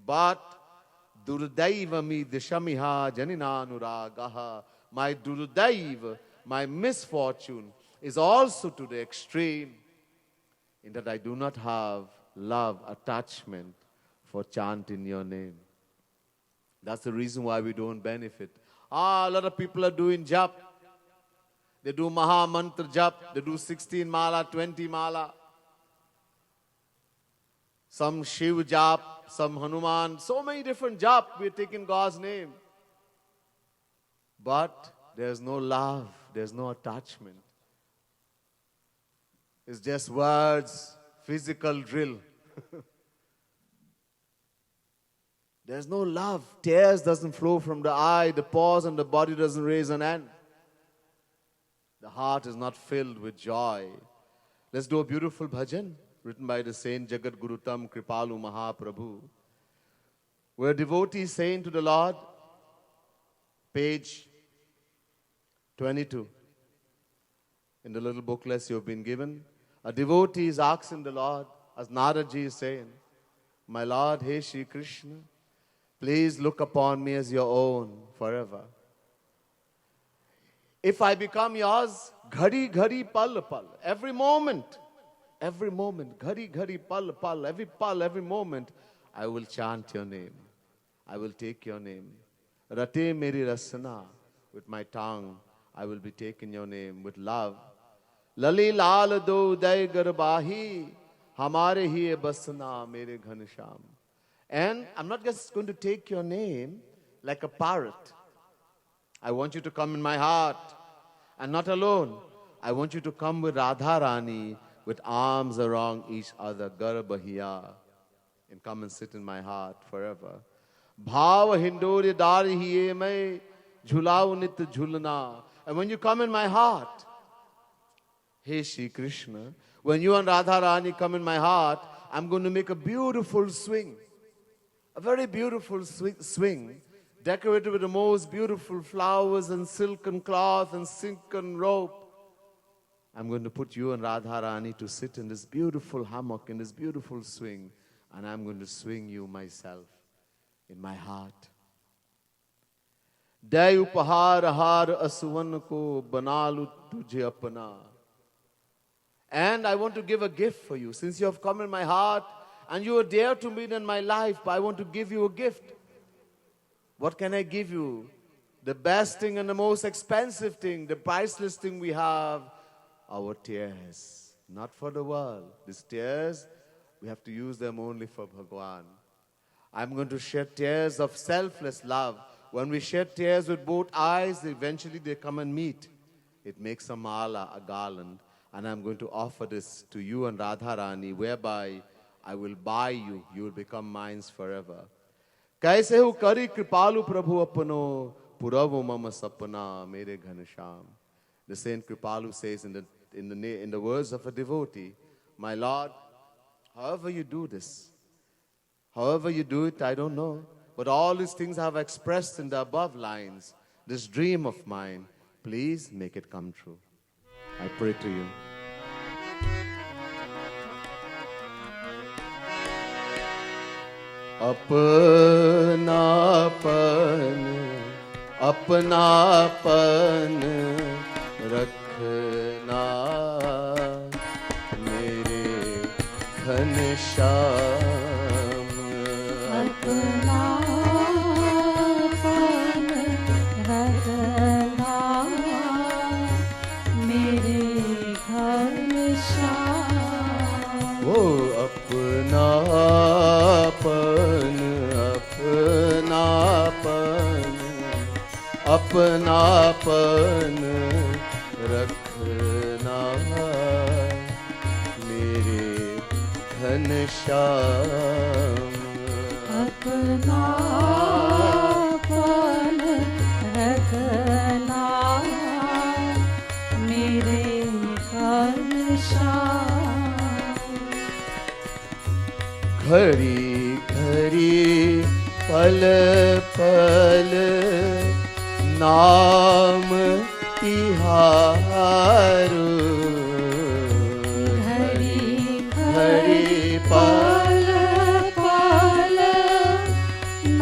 But durdaivami dishamiha janinanuragaha. My durdaiva, my misfortune, is also to the extreme in that I do not have love, attachment for chanting your name. That's the reason why we don't benefit. A lot of people are doing jap. They do Maha Mantra jap. They do 16 mala, 20 mala. Some Shiv jap, some Hanuman. So many different jap. We're taking God's name. But there's no love. There's no attachment. It's just words, physical drill. There's no love. Tears doesn't flow from the eye. The pores and the body doesn't raise an hand. The heart is not filled with joy. Let's do a beautiful bhajan written by the saint Jagat Guru Tam Kripalu Mahaprabhu, where devotees saying to the Lord, page 22, in the little booklets you've been given, a devotee is asking the Lord, as Naraji is saying, my Lord, hey Shri Krishna, please look upon me as your own forever. If I become yours, ghadi ghadi pal pal, every moment, every moment, ghari ghari, pal pal, every moment, I will chant your name. I will take your name. Rate meri rasana, with my tongue, I will be taking your name with love. Lali lal do uday garbahi, hamare hi basna mere ghansham. And I'm not just going to take your name like a parrot. I want you to come in my heart. And not alone. I want you to come with Radha Rani, with arms around each other, Garbahiya, and come and sit in my heart forever. Bhava hindori dari hiye mai, jhulao nit jhulna. And when you come in my heart, hey Shri Krishna, when you and Radha Rani come in my heart, I'm going to make a beautiful swing. A very beautiful swing, decorated with the most beautiful flowers and silken cloth and silken rope. I'm going to put you and Radha Rani to sit in this beautiful hammock, in this beautiful swing, and I'm going to swing you myself in my heart. Day upahar har asuvan ko banalu tujhe apna. And I want to give a gift for you. Since you have come in my heart and you are dear to me in my life, but I want to give you a gift. What can I give you? The best thing and the most expensive thing, the priceless thing we have, our tears. Not for the world. These tears, we have to use them only for Bhagwan. I'm going to shed tears of selfless love. When we shed tears with both eyes, eventually they come and meet. It makes a mala, a garland. And I'm going to offer this to you and Radharani, whereby I will buy you. You will become mine forever. Kaise hu kari kripalu prabhu apano, puravu mama sapana mere ghanasham. The Saint Kripalu says in the words of a devotee, my Lord, however you do this, however you do it, I don't know. But all these things I have expressed in the above lines, this dream of mine, please make it come true. I pray to you. अपनापन रखना मेरे घनश्याम अपनापन रखना मेरे घनश्याम वो अपनापन रखना मेरे घनश्याम अपनापन रखना मेरे घनश्याम घड़ी घड़ी पल पल नाम तिहारो घड़ी घड़ी पल पल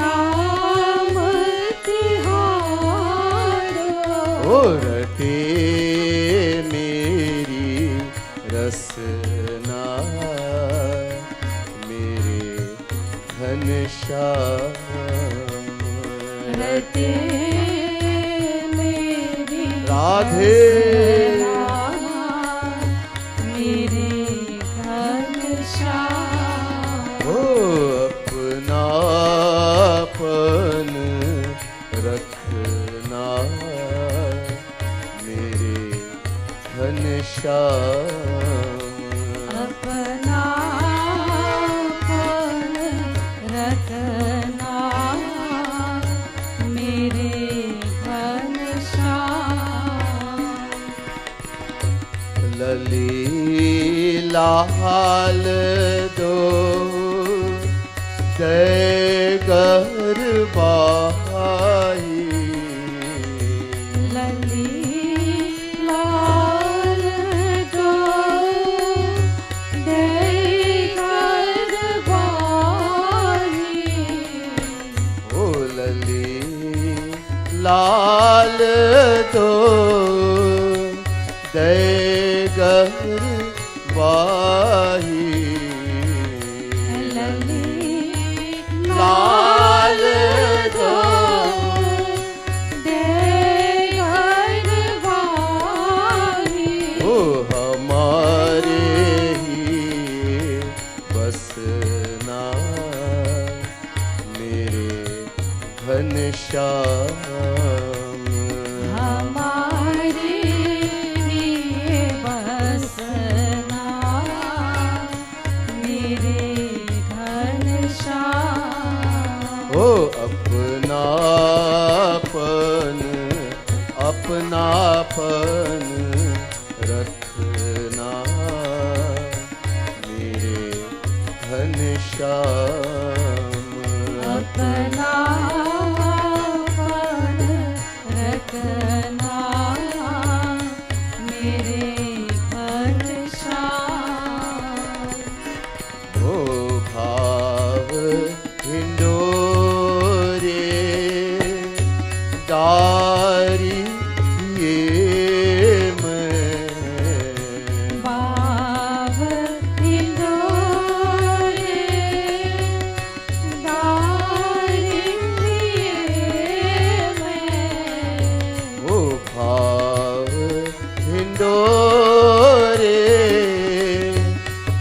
नाम तिहारो ओ रटे मेरी रसना मेरे घनश्याम रटे राधे मेरे घनश्याम ओ अपनापन रखना मेरे घनश्याम अपनापन रखना मेरे लली लाल दो जय गरबाई लली लाल दो जय गरबाई ओ लली लाल दो जय गरबाई घनश्याम हमारे लिए बसना मेरे घनश्याम। ओ अपनापन अपनापन रखना मेरे घनश्याम। अपनापन रखना मेरे घनश्याम। ओ भाव हिंडोरे डारी ये मैं बाव हिंडोरे डारी मैं। ओ भाव हिंडोरे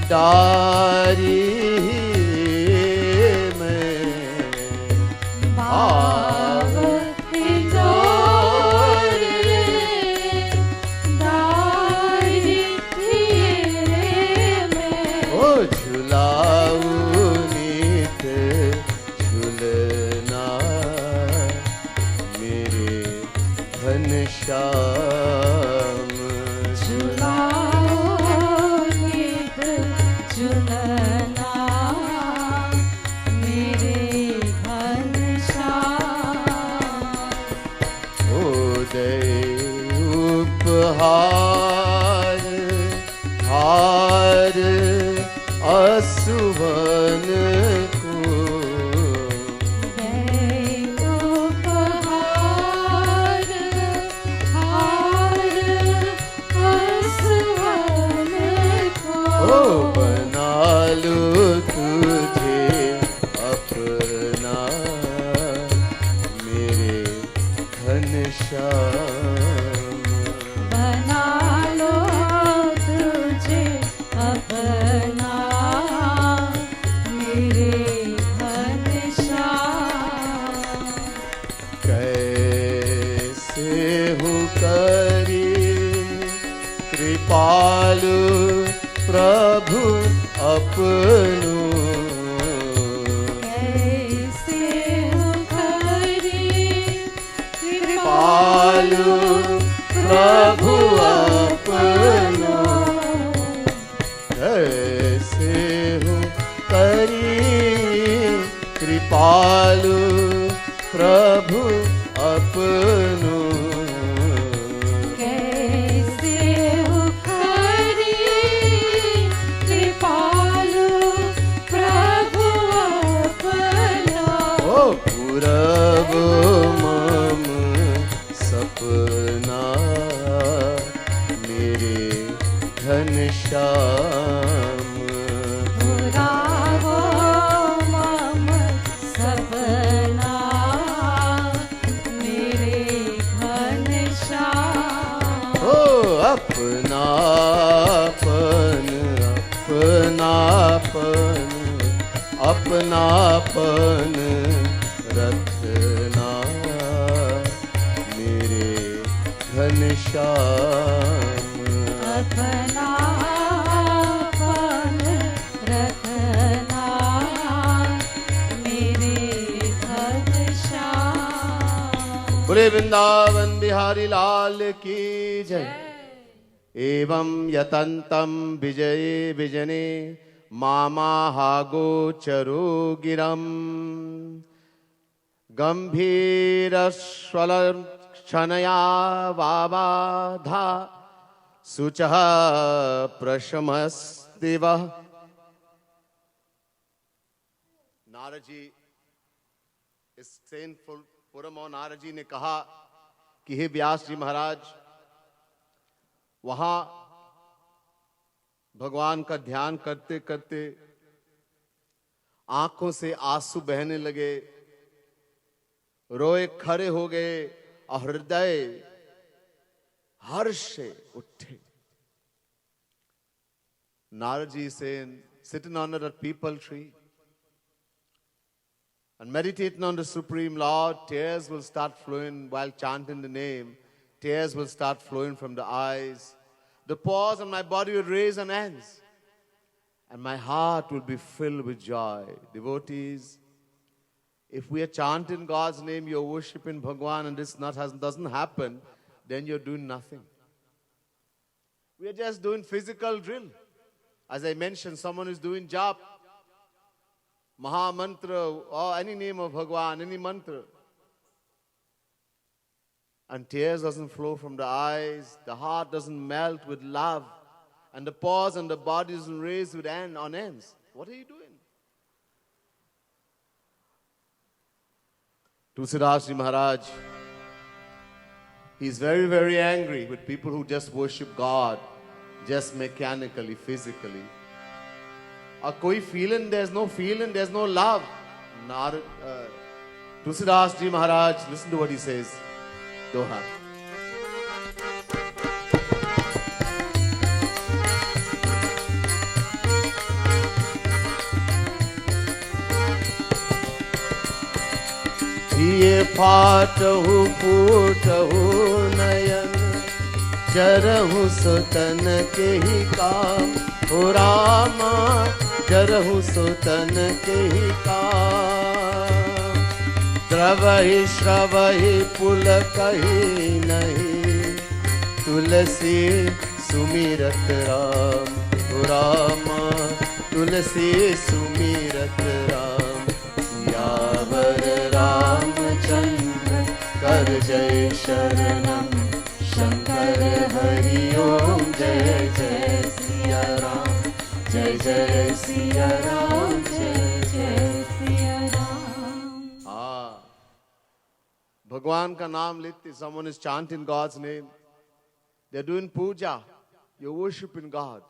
डारी में बाव हिंडोरे डारी मैं। ओ झुलाऊ नीत झुलना मेरे घनश्याम। झुलाओ नित झुलना मेरे घनश्याम। ओ दे उपहार हार असुवन को दे उपहार हार असुवन को। ओ बना लो तुझे अपना मेरे घनश्याम। बना लो तुझे अपना मेरे घनश्याम। कैसे हूँ करी कृपालु प्रभु अपनो कैसे हो करी कृपालु प्रभु अपनो। कैसे हूँ करी कृपालु प्रभु अपनो। कैसे हो करी कृपालु प्रभु अपना। ओ पूरब मम सपना मेरे घनश्याम। पुरावो मम सपना मेरे घनश्याम। ओ अपनापन अपनापन अपनापन रखना मेरे घनश्याम। अपनापन रखना मेरे घनश्याम। बोले वृंदावन बिहारी लाल की जय। एवं यतन्तं विजये विजने मामाहागोचरो गिरम् गम्भीरस्वलक्षणया वाबाधा शुचः प्रशमस्तिवः। नारद जी इस सेनफुल पुरम और नारद जी ने कहा कि हे व्यास जी महाराज, वहां भगवान का ध्यान करते करते आंखों से आंसू बहने लगे, रोए खड़े हो गए और हृदय हर्ष से उठे। नारद जी से sitting under a peepal tree, and meditating on the Supreme Lord, tears will start flowing while chanting the name. Tears will start flowing from the eyes. The pores on my body will raise on ends. And my heart will be filled with joy. Devotees, if we are chanting God's name, you're worshipping Bhagwan, and this doesn't happen, then you're doing nothing. We are just doing physical drill. As I mentioned, someone is doing jap, Maha Mantra, or any name of Bhagwan, any mantra. And tears doesn't flow from the eyes, the heart doesn't melt with love, and the pores and the body isn't raised with on ends. What are you doing? Tulsidas Maharaj, he's very, very angry with people who just worship God, just mechanically, physically. Koi feeling, there's no love. Tulsidas Ji Maharaj, listen to what he says. Doha. ये फाटहु फूटहु नयन जरहु सुतन के ही काम हो रामा जरहु सुतन के ही काम द्रवहि श्रवहि पुल कही नहीं तुलसी सुमिरत राम हो रामा तुलसी सुमिरत राम यावर रामचंद्र कर जय शरणम शंकर हरि ओम जय जय सिया राम जय जय सिया राम जय जय Siya Ram. Bhagwan ka naam lete, someone is chanting God's name. They're doing puja. You're worshiping God.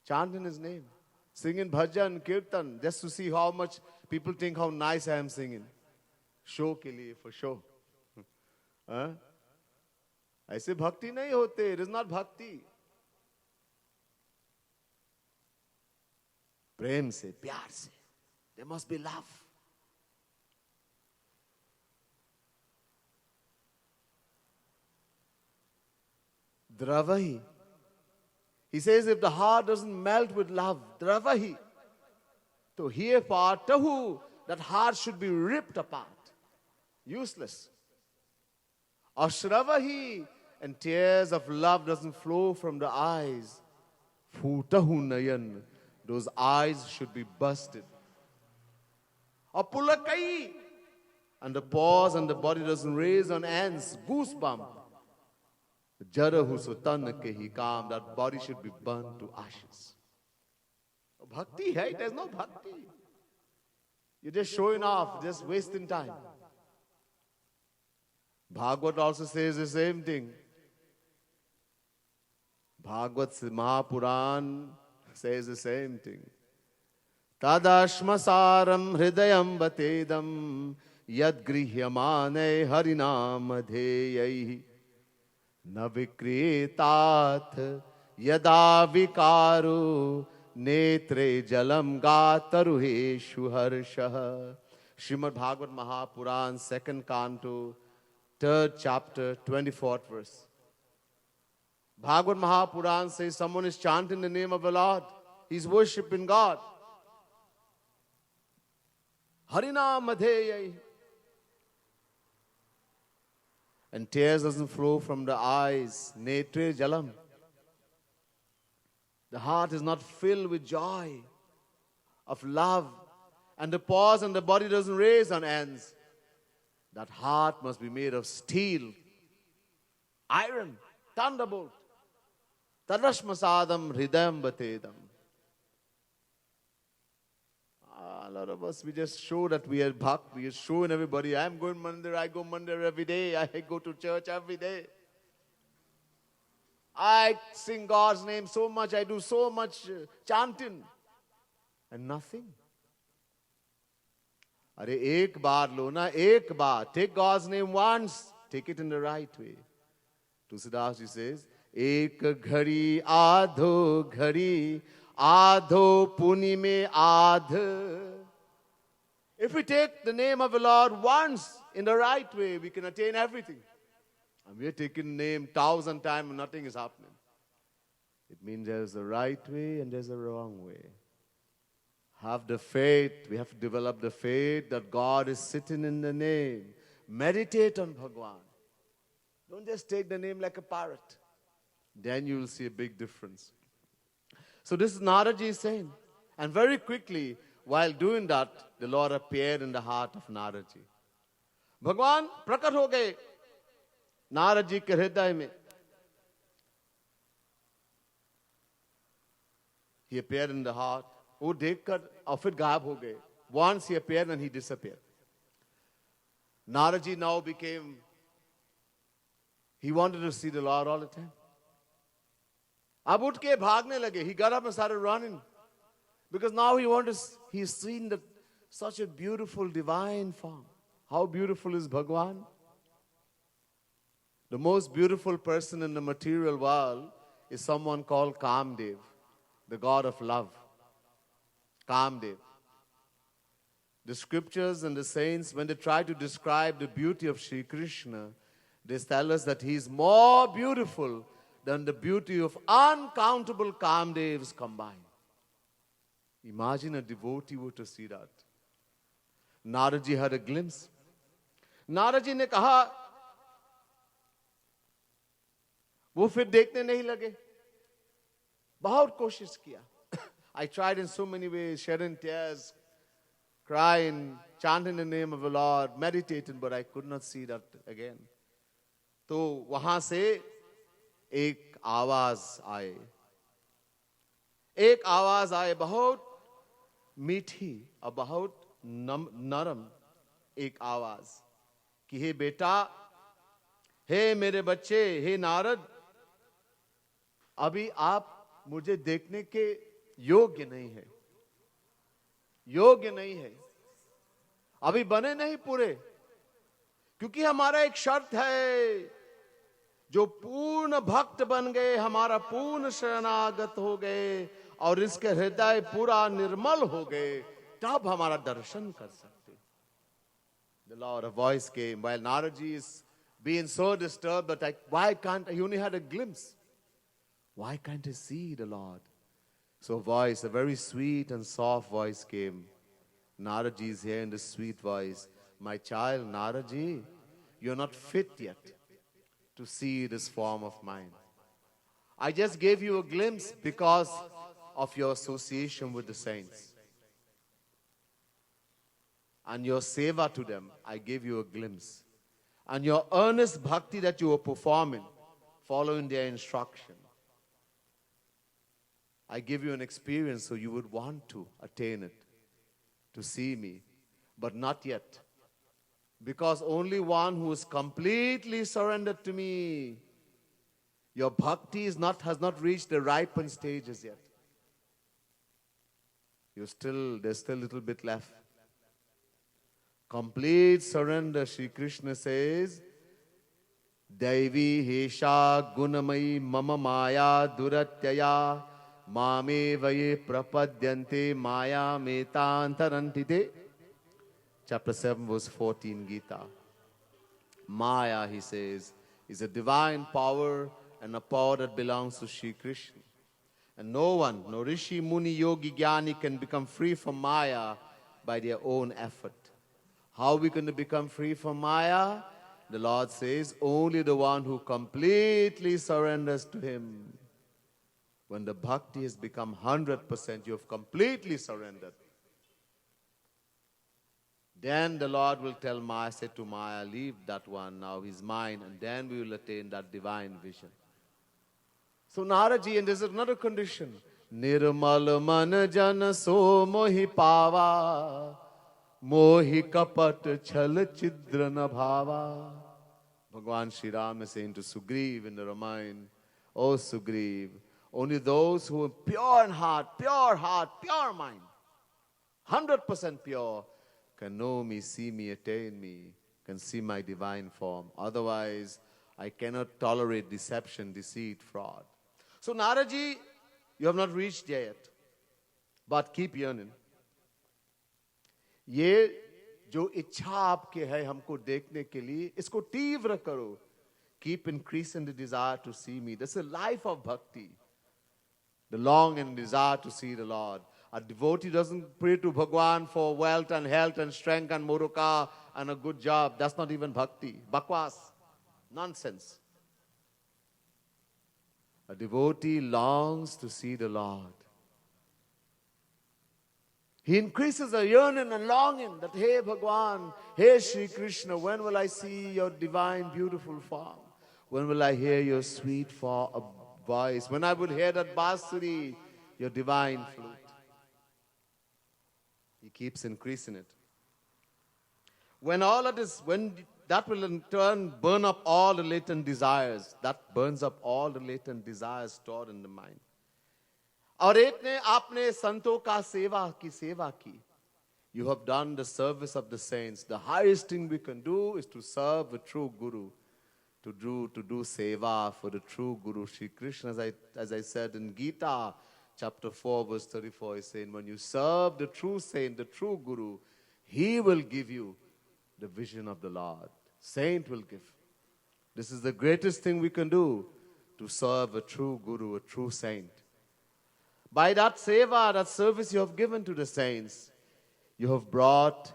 Chanting His name. Singing bhajan, kirtan, just to see how much people think how nice I am singing. Show ke liye, for show. ऐसे भक्ति नहीं होते. It is not bhakti. प्रेम से, प्यार से. There must be love. Dravahi. He says if the heart doesn't melt with love, dravahi, to here tahu, that heart should be ripped apart. Useless. Ashravahi, and tears of love doesn't flow from the eyes. Futahu nayan, those eyes should be busted. Apulakai, and the pores and the body doesn't raise on ends, goosebump. Jarahu sutan ke hi kaam, that body should be burned to ashes. Bhakti, right? There's no bhakti. You're just showing off, just wasting time. Bhagavat also says the same thing. Bhagavat Mahapuran says the same thing. Tadashmasaram hridayam batedam yad grihyamane harinamadheyaihi navikritat yada vikaru netre jalam gataruheshu harshah. Shrimat Bhagavat Mahapuran, 2nd canto, 3rd chapter, 24th verse. Bhagavat Mahapuran says someone is chanting the name of the Lord. He's worshipping God. Harina madheyai. And tears doesn't flow from the eyes. Netre jalam. The heart is not filled with joy, of love. And the pores and the body doesn't raise on ends. That heart must be made of steel, iron, thunderbolt. Tadashmasadam hridayam batedam. A lot of us, we just show that we are bhakt. We are showing everybody, I am going mandir, I go mandir every day. I go to church every day. I sing God's name so much. I do so much chanting. And nothing. Are ek baar lo na, ek baar. Take God's name once. Take it in the right way. Tulsidas ji says, ek ghari adho puni mein adh. If we take the name of the Lord once in the right way, we can attain everything. And we are taking the name 1,000 times and nothing is happening. It means there's a right way and there's a wrong way. Have the faith. We have to develop the faith that God is sitting in the name. Meditate on Bhagwan. Don't just take the name like a parrot. Then you will see a big difference. So this is Naraji saying. And very quickly, while doing that, the Lord appeared in the heart of Naraji. Bhagwan prakat ho gaye Naraji ke hriday mein. He appeared in the heart. वो देखकर और फिर गायब हो गए. Once he appeared and he disappeared. Naraji now became, he wanted to see the Lord all the time. अब उठ के भागने लगे. He got up and started running. Because now he's seen such a beautiful divine form. How beautiful is Bhagwan? The most beautiful person in the material world is someone called Kamdev, the god of love. Kamdev. The scriptures and the saints, when they try to describe the beauty of Sri Krishna, they tell us that he is more beautiful than the beauty of uncountable Kamdevs combined. Imagine a devotee were to see that. Naraji had a glimpse. Naraji ने कहा, वो फिर देखने नहीं लगे. बहुत कोशिश किया. I tried in so many ways, shedding tears, crying, chanting the name of the Lord, meditating, but I could not see that again. तो वहां से एक आवाज आए. एक आवाज आए, बहुत मीठी और बहुत नरम एक आवाज कि हे बेटा, हे मेरे बच्चे, हे नारद, अभी आप मुझे देखने के योग्य नहीं है. योग्य नहीं है. अभी बने नहीं पूरे. क्योंकि हमारा एक शर्त है. जो पूर्ण भक्त बन गए, हमारा पूर्ण शरणागत हो गए और इसके हृदय पूरा निर्मल हो गए, तब हमारा दर्शन कर सकते. The Lord, a voice came while Naraji is being so disturbed that why can't he only had a glimpse? Why can't he see the Lord? So a voice, a very sweet and soft voice came. Naraji is here in the sweet voice. My child, Naraji, you're not fit yet to see this form of mine. I just gave you a glimpse because of your association with the saints. And your seva to them, I gave you a glimpse. And your earnest bhakti that you were performing, following their instruction. I give you an experience so you would want to attain it, to see me, but not yet. Because only one who is completely surrendered to me, your bhakti has not reached the ripened stages yet. There's still a little bit left. Complete surrender, Sri Krishna says, Daivi Hesha Gunamai Mama Maya Duratyaya Mame Vaye Prapadyante Maya Metantarantite. Chapter 7, verse 14, Gita. Maya, he says, is a divine power and a power that belongs to Sri Krishna. And no one, no Rishi, Muni, Yogi, Jnani can become free from Maya by their own effort. How are we going to become free from Maya? The Lord says, only the one who completely surrenders to Him. When the bhakti has become 100%, you have completely surrendered. Then the Lord will tell Maya, say to Maya, leave that one, now he's mine, and then we will attain that divine vision. So Naraji, and there's another condition. Nirmal man jan so mohi pava, mohi kapat chal chidra na bhava. Bhagwan Shri Ram is saying to Sugriv in the Ramayana, oh Sugriv, only those who are pure in heart, pure mind, 100% pure, can know me, see me, attain me, can see my divine form. Otherwise, I cannot tolerate deception, deceit, fraud. So Naraji, you have not reached there yet, but keep yearning. ये जो इच्छा आपके है हमको देखने के लिए, इसको तीव्र करो. Keep increasing the desire to see me. That's a life of bhakti. The long and desire to see the Lord. A devotee doesn't pray to Bhagwan for wealth and health and strength and motoka and a good job. That's not even bhakti. Bakwas. Nonsense. A devotee longs to see the Lord. He increases a yearning and longing that, hey Bhagwan, hey Shri Krishna, when will I see your divine beautiful form? When will I hear your sweet voice? When I will hear that basuri, your divine flute. He keeps increasing it. When all of this, when that will in turn burn up all the latent desires, that burns up all the latent desires stored in the mind. और इतने आपने संतों का सेवा की. You have done the service of the saints. The highest thing we can do is to serve the true Guru. To do seva for the true Guru, Shri Krishna, as I said in Gita, chapter 4, verse 34, is saying, when you serve the true saint, the true Guru, he will give you the vision of the Lord. Saint will give. This is the greatest thing we can do, to serve a true Guru, a true saint. By that seva, that service you have given to the saints, you have brought,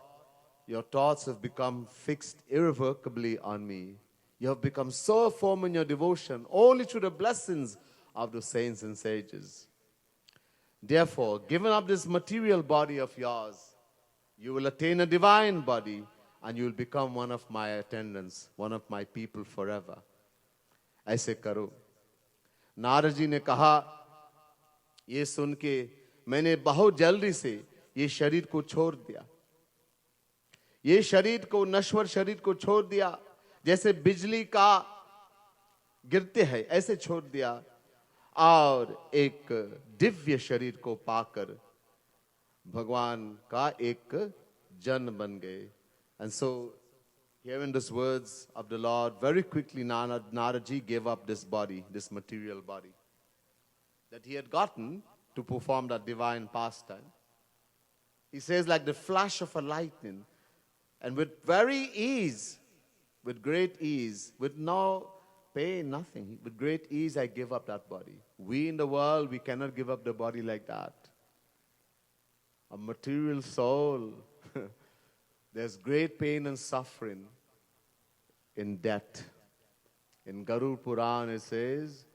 your thoughts have become fixed irrevocably on me. You have become so firm in your devotion only through the blessings of the saints and sages. Therefore, giving up this material body of yours, you will attain a divine body and you will become one of my attendants, one of my people forever. ऐसे करो. नारद जी ने कहा, ये सुन के मैंने बहुत जल्दी से ये शरीर को छोड़ दिया. ये शरीर को, नश्वर शरीर को छोड़ दिया. जैसे बिजली का गिरते हैं ऐसे छोड़ दिया और एक दिव्य शरीर को पाकर भगवान का एक जन बन गए. And so, hearing these words of the Lord, very quickly Naraji gave up this body, this material body that he had gotten to perform that divine pastime. He says, like the flash of a lightning, and with very ease, with great ease, with no pain, nothing. With great ease, I give up that body. We in the world, we cannot give up the body like that. A material soul, there's great pain and suffering in death. In Garuda Puran, it says,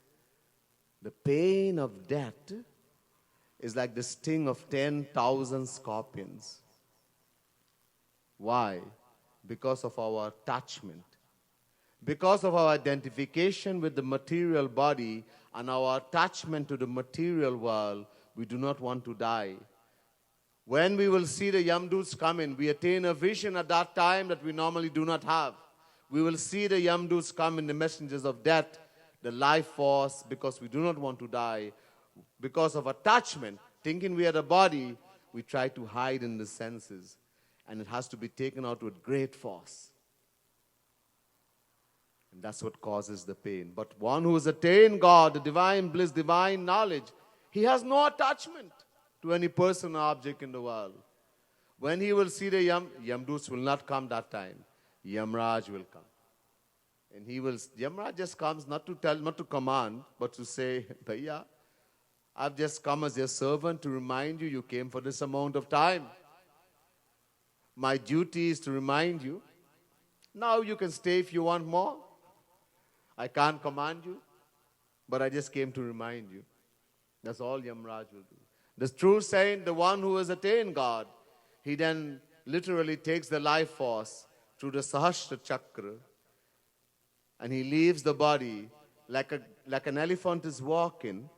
the pain of death is like the sting of 10,000 scorpions. Why? Because of our attachment, because of our identification with the material body and our attachment to the material world, we do not want to die. When we will see the Yamdoots coming, we attain a vision at that time that we normally do not have. We will see the Yamdoots coming, the messengers of death, the life force, because we do not want to die. Because of attachment, thinking we are the body, we try to hide in the senses. And it has to be taken out with great force. And that's what causes the pain. But one who has attained God, the divine bliss, divine knowledge, he has no attachment to any person or object in the world. When he will see the Yamdoots will not come that time. Yamraj will come. And Yamraj just comes not to tell, not to command, but to say, Bhaiya, I've just come as your servant to remind you, you came for this amount of time. My duty is to remind you. Now you can stay if you want more. I can't command you, but I just came to remind you. That's all Yamraj will do. The true saint, the one who has attained God, he then literally takes the life force through the Sahasra Chakra and he leaves the body like an elephant is walking,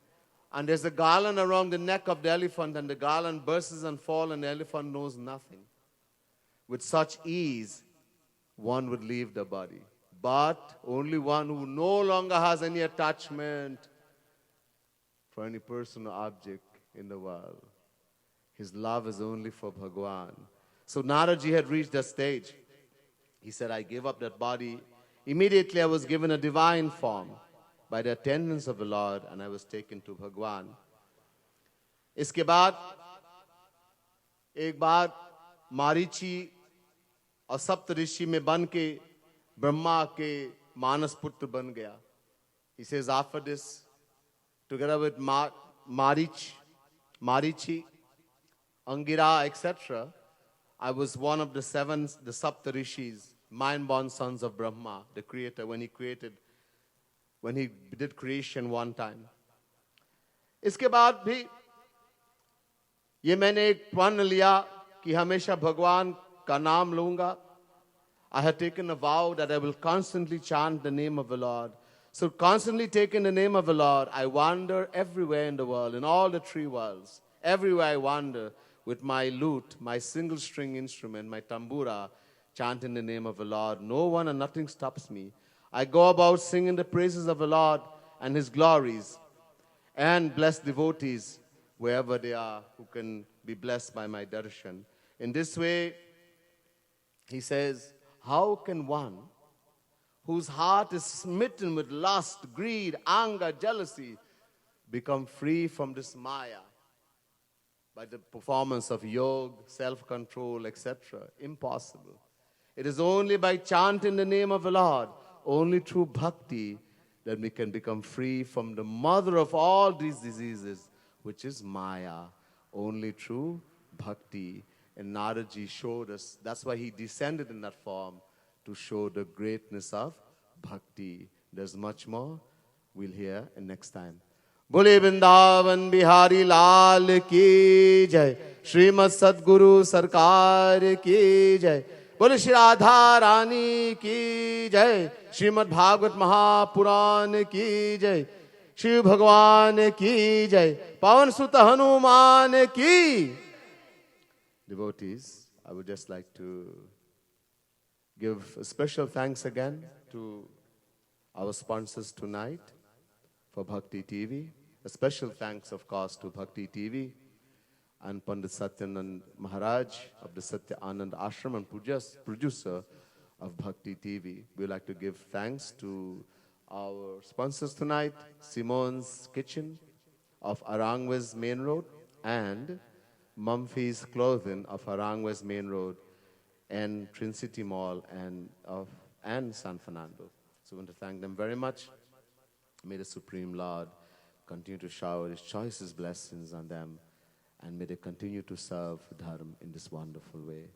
and there's a garland around the neck of the elephant and the garland bursts and falls and the elephant knows nothing. With such ease, one would leave the body. But only one who no longer has any attachment for any person or object in the world. His love is only for Bhagwan. So Naraji had reached that stage. He said, I gave up that body. Immediately I was given a divine form by the attendance of the Lord and I was taken to Bhagwan. इसके बाद एक बार मारीची और सप्त ऋषि में बन के ब्रह्मा के मानस पुत्र बन गया. He says, after this, together with Marichi, Angira, etc., I was one of the seven, the Sapta Rishis, mind-born sons of Brahma, the creator, when he did creation one time. इसके बाद भी ये मैंने एक प्रण लिया कि हमेशा भगवान का नाम लूंगा. I had taken a vow that I will constantly chant the name of the Lord. So constantly taking the name of the Lord, I wander everywhere in the world, in all the three worlds. Everywhere I wander with my lute, my single string instrument, my tambura, chanting the name of the Lord. No one and nothing stops me. I go about singing the praises of the Lord and His glories, and bless devotees wherever they are who can be blessed by my darshan. In this way, he says, how can one whose heart is smitten with lust, greed, anger, jealousy, become free from this maya by the performance of yoga, self-control, etc.? Impossible. It is only by chanting the name of the Lord, only through bhakti, that we can become free from the mother of all these diseases, which is maya, only through bhakti. And Naraji showed us, that's why he descended in that form, to show the greatness of bhakti. There's much more we'll hear in next time. Bole Vrindavan Bihari Lal ki jai, Shrimat Sadguru Sarkar ki jai, Bole Shri Radha Rani ki jai, Shrimat Bhagavat Mahapuran ki jai, Shiv Bhagwan ki jai, Pavan Sutta Hanuman ki. Devotees, I would just like to give a special thanks again to our sponsors tonight for Bhakti TV. A special thanks, of course, to Bhakti TV and Pandit Satyanand Maharaj of the Satya Anand Ashram and producer of Bhakti TV. We would like to give thanks to our sponsors tonight, Simone's Kitchen of Aranguez Main Road and Mumphy's Clothing of Aranguez Main Road and Trinity Mall and San Fernando. So we want to thank them very much. May the Supreme Lord continue to shower His choicest blessings on them, and may they continue to serve Dharma in this wonderful way.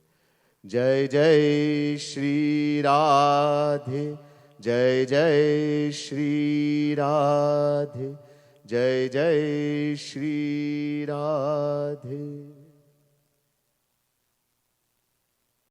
Jai Jai Shri Radhe, Jai Jai Shri Radhe, Jai Jai Shri Radhe.